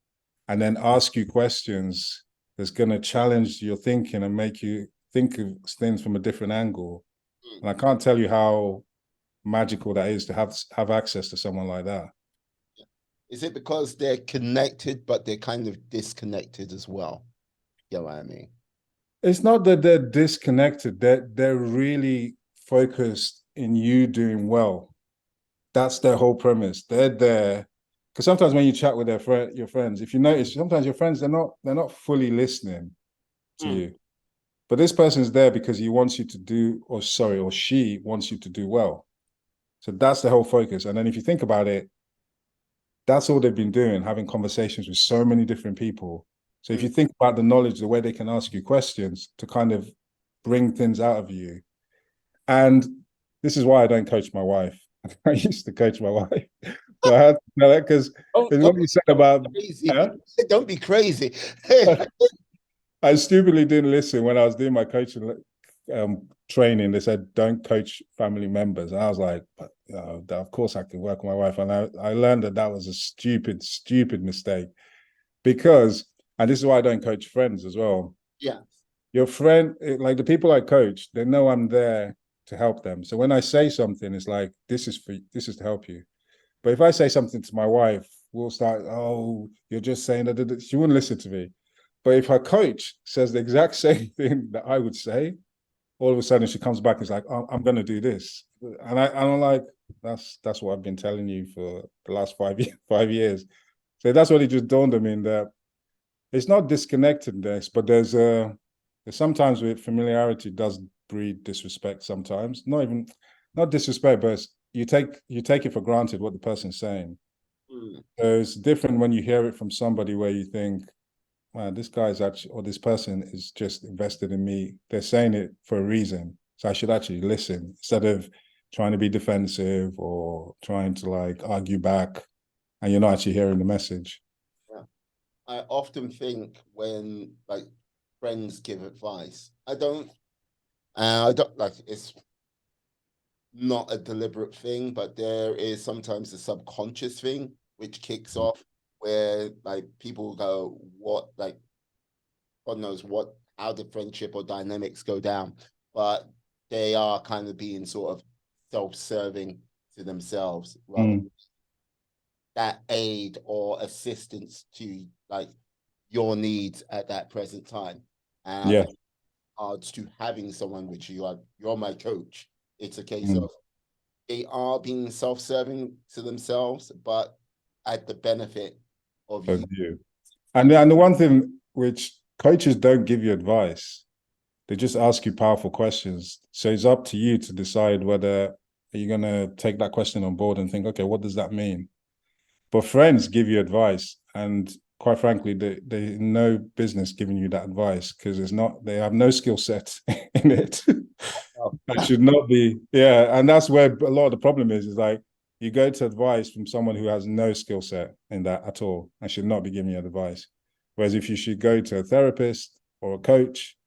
and then ask you questions that's going to challenge your thinking and make you think of things from a different angle. And I can't tell you how magical that is to have access to someone like that. Is it because they're connected, but they're kind of disconnected as well? You know what I mean? It's not that they're disconnected. They're really focused in you doing well. That's their whole premise. They're there because sometimes when you chat with your friends, if you notice, sometimes your friends they're not fully listening to Mm. you. But this person's there because he wants you to do, or she wants you to do well. So that's the whole focus. And then if you think about it, that's all they've been doing, having conversations with so many different people. So if you think about the knowledge, the way they can ask you questions to kind of bring things out of you. And this is why I don't coach my wife. I used to coach my wife, but I had to know that because what you said Don't about, be crazy. Don't be crazy. I stupidly didn't listen when I was doing my coaching training. They said, don't coach family members. And I was like, of course I can work with my wife. And I learned that was a stupid, stupid mistake because, and this is why I don't coach friends as well. Yeah. Your friend, like the people I coach, they know I'm there to help them. So when I say something, it's like, this is to help you. But if I say something to my wife, we'll start, oh, you're just saying that. She wouldn't listen to me. But if her coach says the exact same thing that I would say, all of a sudden she comes back and is like, oh, I'm going to do this. And I'm like, that's what I've been telling you for the last 5 years. So that's what it just dawned on me that it's not disconnectedness, but there's sometimes with familiarity breed disrespect sometimes. Not disrespect, but you take it for granted what the person's saying. So it's different when you hear it from somebody where you think, man, this guy's actually, or this person is just invested in me. They're saying it for a reason. So I should actually listen instead of trying to be defensive or trying to like argue back and you're not actually hearing the message. Yeah. I often think when like friends give advice, I don't like it's not a deliberate thing, but there is sometimes a subconscious thing which kicks off where like people go, what like God knows what how the friendship or dynamics go down, but they are kind of being sort of self-serving to themselves rather than that aid or assistance to like your needs at that present time. And I Yeah. think odds to having someone which you're my coach. It's a case Mm. of they are being self-serving to themselves, but at the benefit of Of you. you. And the one thing which coaches don't give you advice, they just ask you powerful questions. So it's up to you to decide whether you're going to take that question on board and think, okay, what does that mean? But friends give you advice, and quite frankly, they no business giving you that advice because it's not. They have no skill set in it. Oh, That should not be. Yeah, and that's where a lot of the problem is. Is like you go to advice from someone who has no skill set in that at all, and should not be giving you advice. Whereas if you should go to a therapist or a coach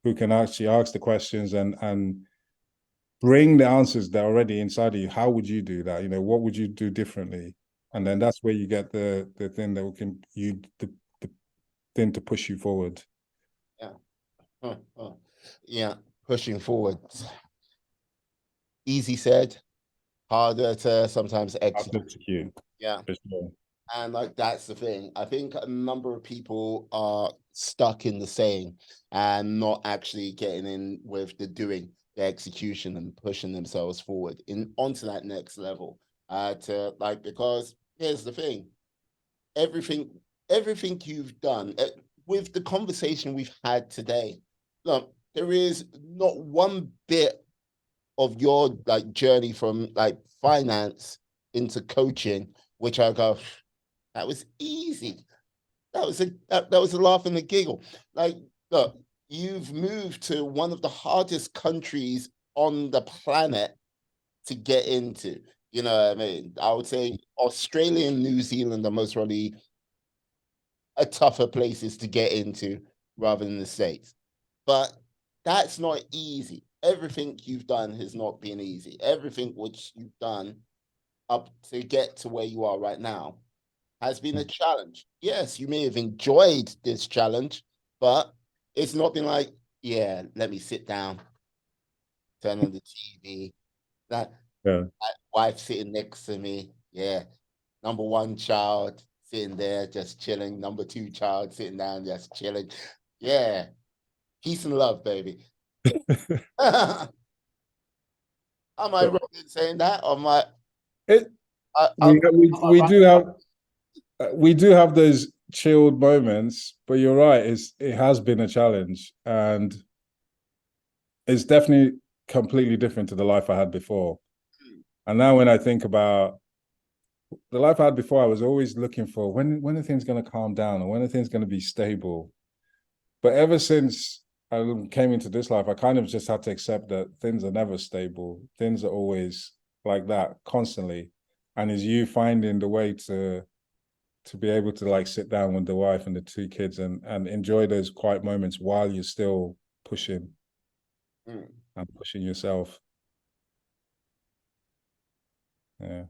who can actually ask the questions and bring the answers that are already inside of you. How would you do that? You know, what would you do differently? And then that's where you get the thing that can the thing to push you forward. yeah. Yeah. Pushing forward. Easy said, harder to sometimes I'll execute. execute Yeah. for sure. And like that's the thing. I think a number of people are stuck in the saying and not actually getting in with the doing, the execution and pushing themselves forward in onto that next level. To like because here's the thing. Everything everything you've done with the conversation we've had today, look, there is not one bit of your like journey from like finance into coaching, which I go, that was easy. That was a laugh and a giggle. Like, look, you've moved to one of the hardest countries on the planet to get into. You know what I mean? I would say Australia and New Zealand are most probably a tougher places to get into rather than the States. But that's not easy. Everything you've done has not been easy. Everything which you've done up to get to where you are right now has been a challenge. Yes, you may have enjoyed this challenge, but it's not been like, yeah, let me sit down, turn on the TV. Yeah. That wife sitting next to me. Yeah. Number one child sitting there just chilling. Number two child sitting down just chilling. Yeah. Peace and love, baby. Am I wrong in saying that? Or am I, It, I, I, we, we am I we right? do have those chilled moments, but you're right. It has been a challenge, and it's definitely completely different to the life I had before. And now when I think about the life I had before, I was always looking for when are things going to calm down and when are things going to be stable. But ever since I came into this life, I kind of just had to accept that things are never stable. Things are always like that constantly. And is you finding the way to be able to like sit down with the wife and the two kids and enjoy those quiet moments while you're still pushing Mm. and pushing yourself. Yeah.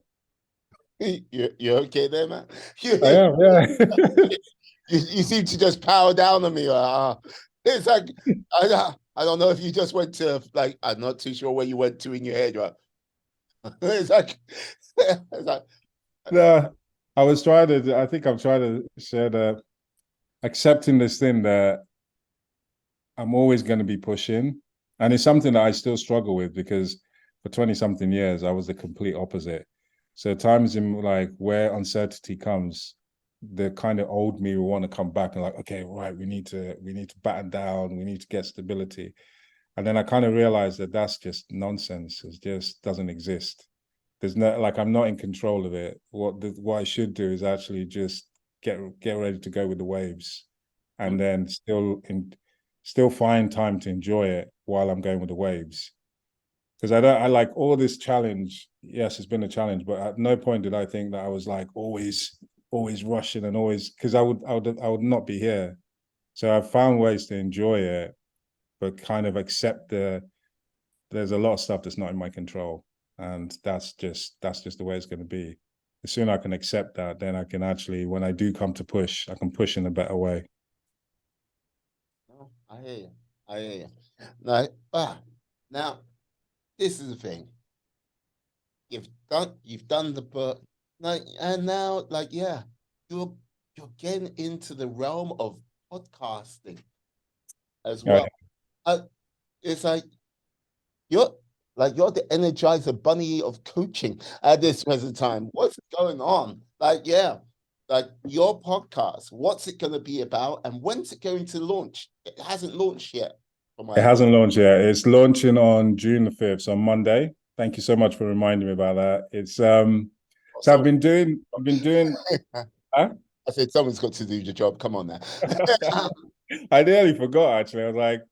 You're okay there, man? I You, am, yeah. you seem to just power down on me. It's like, I don't know if you just went to, like, I'm not too sure where you went to in your head, right? It's like, it's like, No, I think I'm trying to share the accepting this thing that I'm always going to be pushing. And it's something that I still struggle with because for 20 something years, I was the complete opposite. So times in like where uncertainty comes, the kind of old me will want to come back and like, okay, right, we need to batten down, we need to get stability. And then I kind of realized that that's just nonsense. It just doesn't exist. There's no, like, I'm not in control of it. What I should do is actually just get ready to go with the waves, and then still find time to enjoy it while I'm going with the waves. Because I like all this challenge. Yes, it's been a challenge, but at no point did I think that I was like always rushing and always, because I would not be here. So I've found ways to enjoy it, but kind of accept there's a lot of stuff that's not in my control, and that's just the way it's going to be. The sooner I can accept that, then I can actually, when I do come to push, I can push in a better way. No, I hear you. I hear you. Now, this is the thing. You've done the book, like, and now, like, yeah, you're you're getting into the realm of podcasting as Yeah, well. Uh, it's you're you're the Energizer Bunny of coaching at this present time. What's going on? Like, yeah, like your podcast. What's it going to be about, and when's it going to launch? It hasn't launched yet. From my it hasn't launched yet. It's launching on June the 5th, so on Monday. Thank you so much for reminding me about that. It's so so I've been doing huh? I said someone's got to do the job. Come on now. I nearly forgot actually. I was like,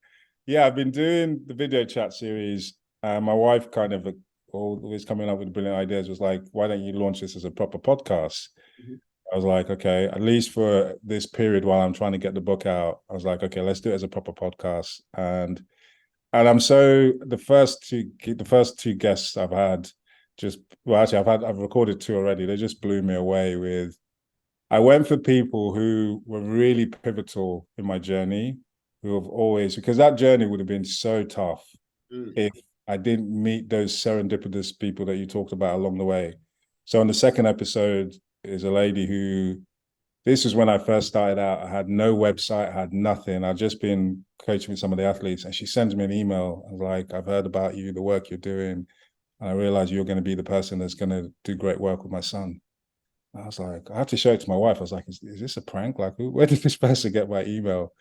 yeah, I've been doing the video chat series. My wife kind of always coming up with brilliant ideas, was like, why don't you launch this as a proper podcast? Mhm. I was like, okay, at least for this period while I'm trying to get the book out, I was like, okay, let's do it as a proper podcast. And I'm so the first two guests I've had, just well, actually I've recorded two already. They just blew me away with. I went for people who were really pivotal in my journey, who have always, because that journey would have been so tough Mm, if I didn't meet those serendipitous people that you talked about along the way. So on the second episode is a lady who, this was when I first started out. I had no website, I had nothing. I'd just been coaching with some of the athletes, and she sends me an email. I was like, I've heard about you, the work you're doing, and I realized you're going to be the person that's going to do great work with my son. I was like, I had to show it to my wife. I was like, is this a prank? Like, where did this person get my email?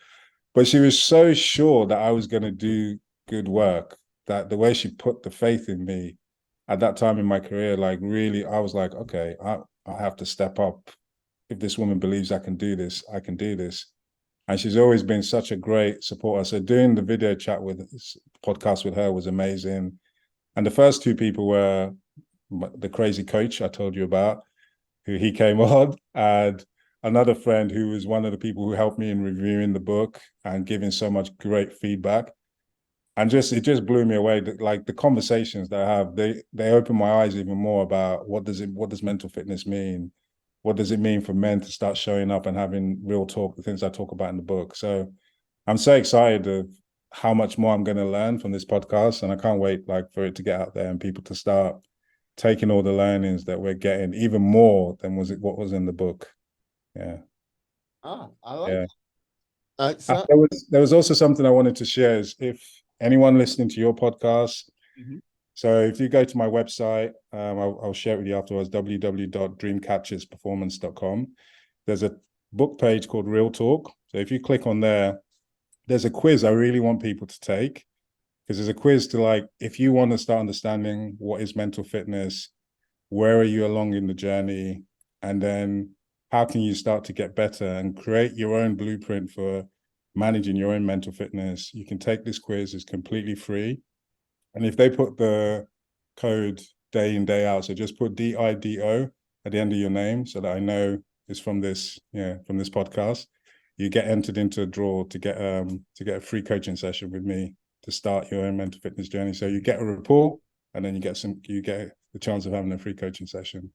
But she was so sure that I was going to do good work, that the way she put the faith in me at that time in my career, like, really, I was like, okay, I have to step up. If this woman believes I can do this, I can do this. And she's always been such a great supporter. So doing the video chat with podcast with her was amazing. And the first two people were the crazy coach I told you about, who he came on, and another friend who was one of the people who helped me in reviewing the book and giving so much great feedback. And it just blew me away. Like, the conversations that I have, they open my eyes even more about what does mental fitness mean? What does it mean for men to start showing up and having real talk, the things I talk about in the book? So I'm so excited of how much more I'm going to learn from this podcast, and I can't wait, like, for it to get out there and people to start taking all the learnings that we're getting, even more than what was in the book. Yeah, I like yeah. that. So, There was also something I wanted to share. Is if anyone listening to your podcast, mhm. so if you go to my website, I'll share it with you afterwards, www.dreamcatchersperformance.com. There's a book page called Real Talk. So if you click on there, there's a quiz I really want people to take, because there's a quiz to, like, if you want to start understanding what is mental fitness, where are you along in the journey, and then how can you start to get better and create your own blueprint for managing your own mental fitness. You can take this quiz, it's completely free. And if they put the code day in, day out, so just put DIDO at the end of your name so that I know it's from this, from this podcast, you get entered into a draw to get a free coaching session with me to start your own mental fitness journey. So you get a report, and then you get the chance of having a free coaching session.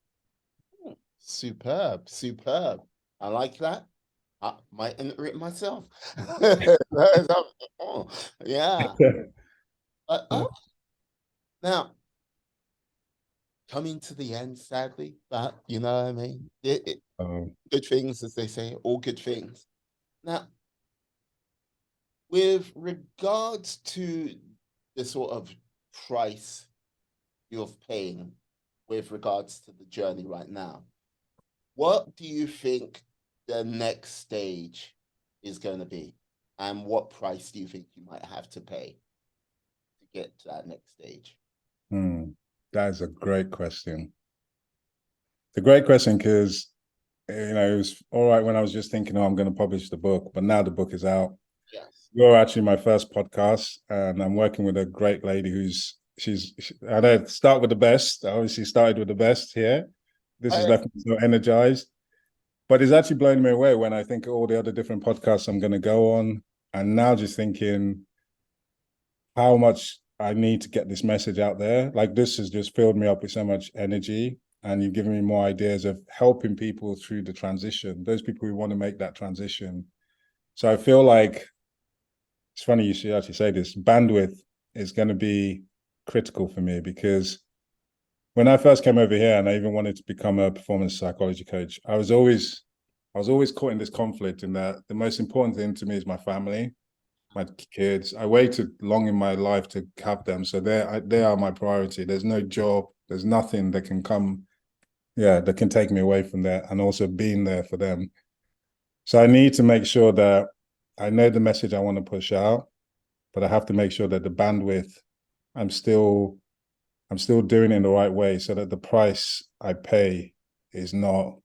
Superb, superb. I like that. I might enter it myself. Oh, yeah. But now, coming to the end, sadly, but you know what I mean? Good things, as they say, all good things. Now, with regards to the sort of price you're paying with regards to the journey right now, what do you think the next stage is going to be? And what price do you think you might have to pay? get to that next stage? That is a great question. It's a great question because, it was all right when I was just thinking, oh, I'm going to publish the book, but now the book is out. Yes. You're actually my first podcast, and I'm working with a great lady I don't start with the best. I obviously started with the best here. This is definitely so energized, but it's actually blowing me away when I think of all the other different podcasts I'm going to go on. And now just thinking how much I need to get this message out there. Like, this has just filled me up with so much energy, and you've given me more ideas of helping people through the transition, those people who want to make that transition. So I feel like it's funny you should actually say this. Bandwidth is going to be critical for me because when I first came over here and I even wanted to become a performance psychology coach, I was always caught in this conflict in that the most important thing to me is my family, my kids. I waited long in my life to have them, so they are my priority. There's no job, there's nothing that can come, that can take me away from that, and also being there for them. So I need to make sure that I know the message I want to push out, but I have to make sure that the bandwidth, I'm still doing it in the right way so that the price I pay is not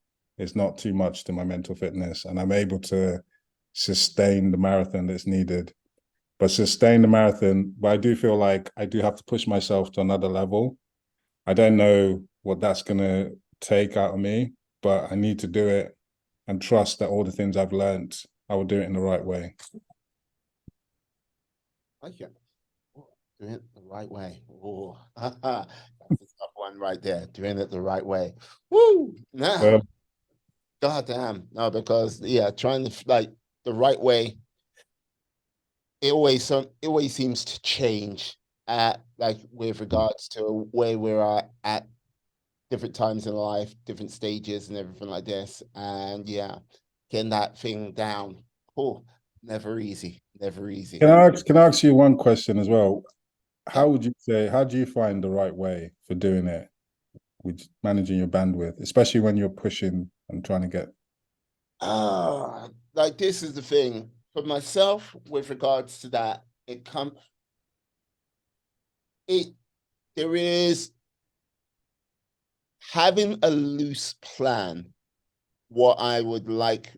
too much to my mental fitness, and I'm able to sustain the marathon that's needed. But sustain the marathon, but I do feel like I do have to push myself to another level. I don't know what that's gonna take out of me, but I need to do it and trust that all the things I've learned, I will do it in the right way. Okay. Doing it the right way. Oh, that's a tough one right there. Doing it the right way. Woo! Now, Well, God damn. No, because yeah, trying to like the right way, it always seems to change at like with regards to where we're at different times in life, different stages and everything like this. And yeah, getting that thing down. Oh, never easy. Never easy. can I ask you one question as well? Yeah. How do you find the right way for doing it with managing your bandwidth, especially when you're pushing and trying to get? Like this is the thing for myself with regards to that. It there is having a loose plan. What I would like,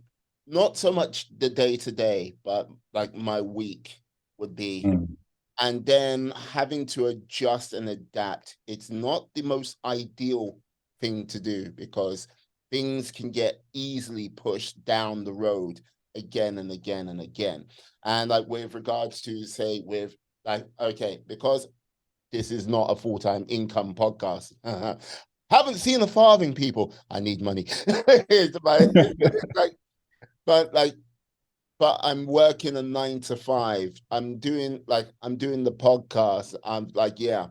not so much the day to day, but like my week would be, Mm, and then having to adjust and adapt. It's not the most ideal thing to do because things can get easily pushed down the road again and again and again. And like with regards to say with like, okay, because this is not a full-time income podcast. Haven't seen a farthing, people. I need money. like, but like but I'm working a 9 to 5. I'm doing the podcast. I'm like, yeah,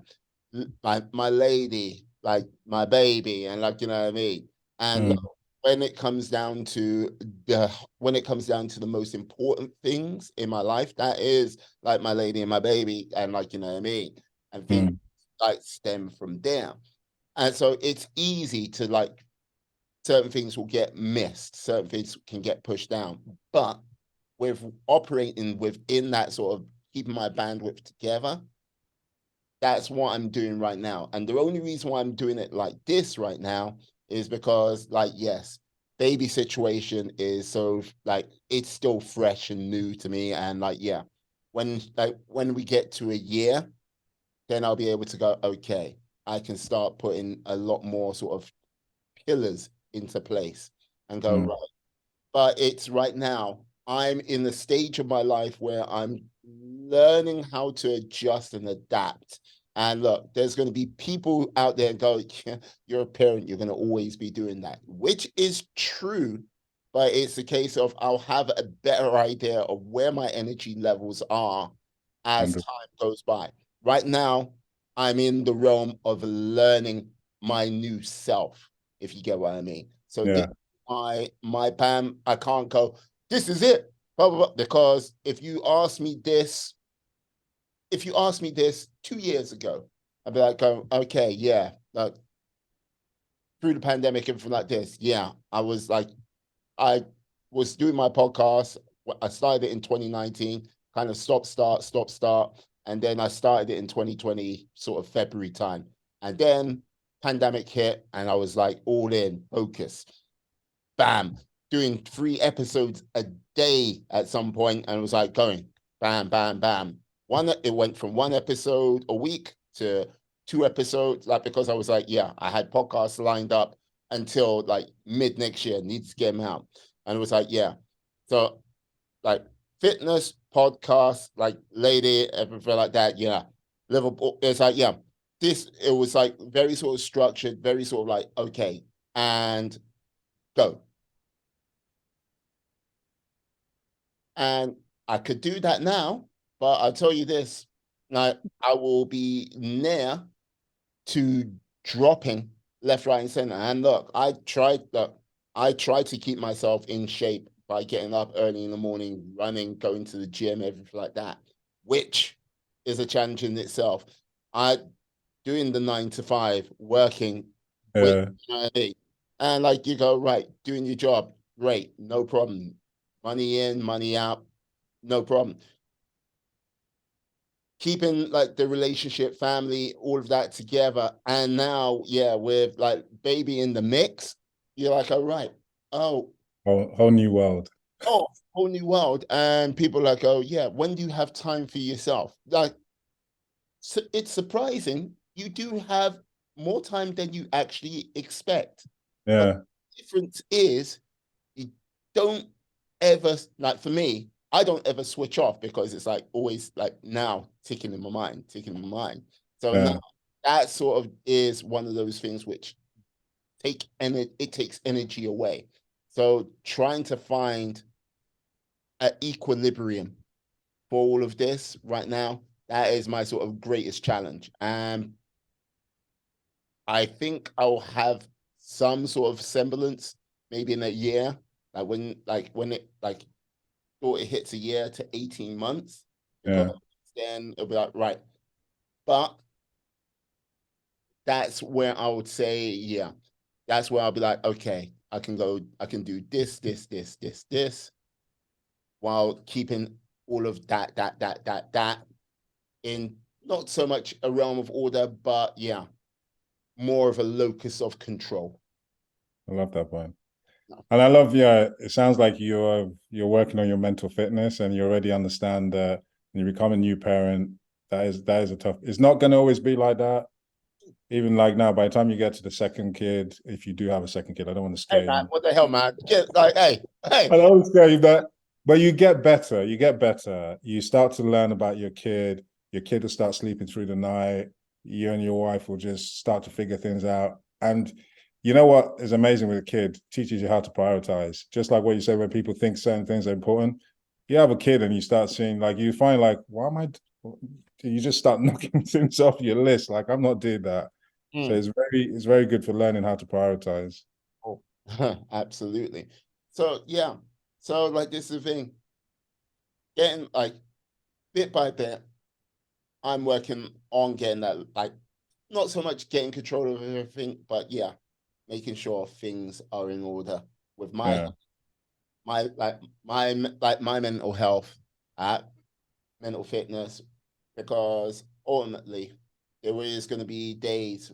my lady, like my baby, and like you know what I mean. And mm, when it comes down to the most important things in my life, that is like my lady and my baby, and like you know what I mean, and things mm, like stem from there. And so it's easy to like certain things will get missed, certain things can get pushed down, but with operating within that sort of keeping my bandwidth together, that's what I'm doing right now. And the only reason why I'm doing it like this right now is because, like, yes, baby situation is so like it's still fresh and new to me. And like, yeah, when we get to a year, then I'll be able to go, okay, I can start putting a lot more sort of pillars into place and go, mm, right, but it's right now. I'm in the stage of my life where I'm learning how to adjust and adapt. And look, there's going to be people out there go, yeah, you're a parent, you're going to always be doing that, which is true. But it's a case of I'll have a better idea of where my energy levels are as and time goes by. Right now, I'm in the realm of learning my new self, if you get what I mean. So this yeah, my BAM, I can't go, this is it. Blah, blah, blah, because if you asked me this 2 years ago, I'd be like, going, okay, yeah, like through the pandemic and from like this, yeah, I was doing my podcast. I started it in 2019, kind of stop, start, stop, start. And then I started it in 2020, sort of February time. And then pandemic hit and I was like all in, focus. Bam, doing 3 episodes a day at some point, and it was like going bam, bam, bam. It went from 1 episode a week to 2 episodes, like because I was like, yeah, I had podcasts lined up until like mid next year, needs to get them out. And it was like, yeah. So like fitness, podcast, like lady, everything like that, yeah. Liverpool, it's like, yeah. It was like very sort of structured, very sort of like, okay, and go. And I could do that now, but I'll tell you this, like I will be near to dropping left, right, and center. And look, I tried to keep myself in shape by getting up early in the morning, running, going to the gym, everything like that, which is a challenge in itself. I doing the 9 to 5, working, which Yeah. you know what I mean? And like you go, right, doing your job, great, no problem. Money in, money out, no problem. Keeping like the relationship, family, all of that together. And now, yeah, with like baby in the mix, you're like, all right, oh, Whole new world. oh, whole new world. And people are like, oh yeah, when do you have time for yourself? Like, so it's surprising. You do have more time than you actually expect. But Yeah. the difference is you don't ever, like for me, I don't ever switch off because it's like always like now ticking in my mind, ticking in my mind. So now Yeah. that sort of is one of those things which it takes energy away. So trying to find an equilibrium for all of this right now, that is my sort of greatest challenge. And I think I'll have some sort of semblance maybe in a year, when it like thought it hits a year to 18 months, because Yeah. then it'll be like, right. But that's where I would say, yeah, that's where I'll be like, okay, I can do this, while keeping all of that in not so much a realm of order, but yeah, more of a locus of control. I love that point. And I love, yeah, it sounds like you're working on your mental fitness and you already understand that when you become a new parent, that is a tough, it's not gonna always be like that. Even like now, by the time you get to the second kid, if you do have a second kid, I don't want to Hey scare man, you. what the hell, man? Get like, I hey. don't want to scare you, but you get better. You get better. You start to learn about your kid. Your kid will start sleeping through the night. You and your wife will just start to figure things out. And you know what is amazing with a kid? Teaches you how to prioritize. Just like what you said, when people think certain things are important, you have a kid and you start seeing, like, you find like, why am I? You just start knocking things off your list. Like, I'm not doing that. So Mm. it's very good for learning how to prioritize. Oh, absolutely. So yeah, so like this is the thing, getting like bit by bit, I'm working on getting that, like not so much getting control of everything, but yeah, making sure things are in order with Yeah. my mental health, uh, mental fitness, because ultimately there is going to be days,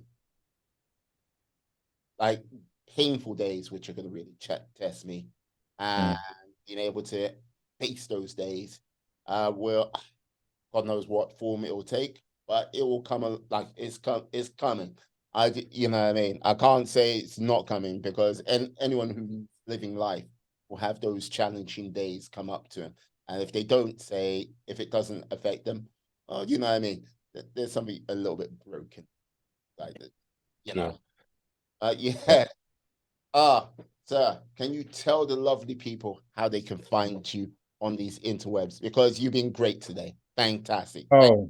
like painful days, which are going to really test me, and Mm. being able to face those days will, God knows what form it will take, but it will come, like it's coming. You know what I mean? I can't say it's not coming, because anyone who's living life will have those challenging days come up to them. And if they don't say, if it doesn't affect them, you know what I mean? There's something a little bit broken, like that, you know. Sure. Yeah. Yeah. Ah, sir, can you tell the lovely people how they can find you on these interwebs? Because you've been great today. Fantastic. Oh,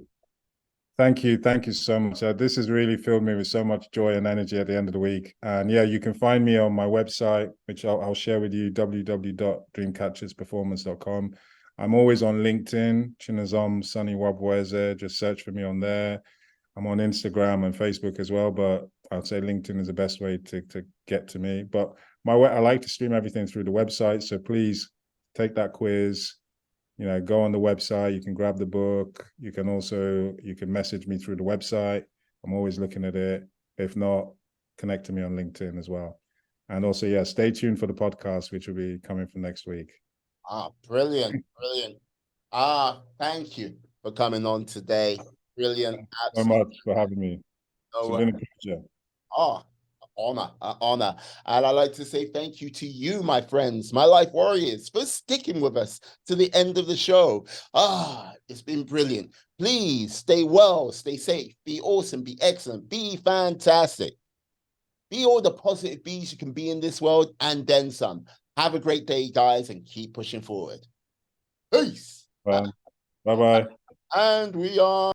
thank you. Thank you so much. This has really filled me with so much joy and energy at the end of the week. And yeah, you can find me on my website, which I'll share with you, www.dreamcatchersperformance.com. I'm always on LinkedIn, Chinazom, Sunny Wabweze. Just search for me on there. I'm on Instagram and Facebook as well, but I'd say LinkedIn is the best way to get to me. But I like to stream everything through the website. So please take that quiz, go on the website. You can grab the book. You can message me through the website. I'm always looking at it. If not, connect to me on LinkedIn as well. And also, yeah, stay tuned for the podcast, which will be coming from next week. Brilliant. Thank you for coming on today. Brilliant. Thanks so much for having me. It's been a pleasure. Honor. And I'd like to say thank you to you, my friends, my life warriors, for sticking with us to the end of the show. It's been brilliant. Please stay well, stay safe, be awesome, be excellent, be fantastic. Be all the positive bees you can be in this world and then some. Have a great day, guys, and keep pushing forward. Peace. Bye-bye. And we are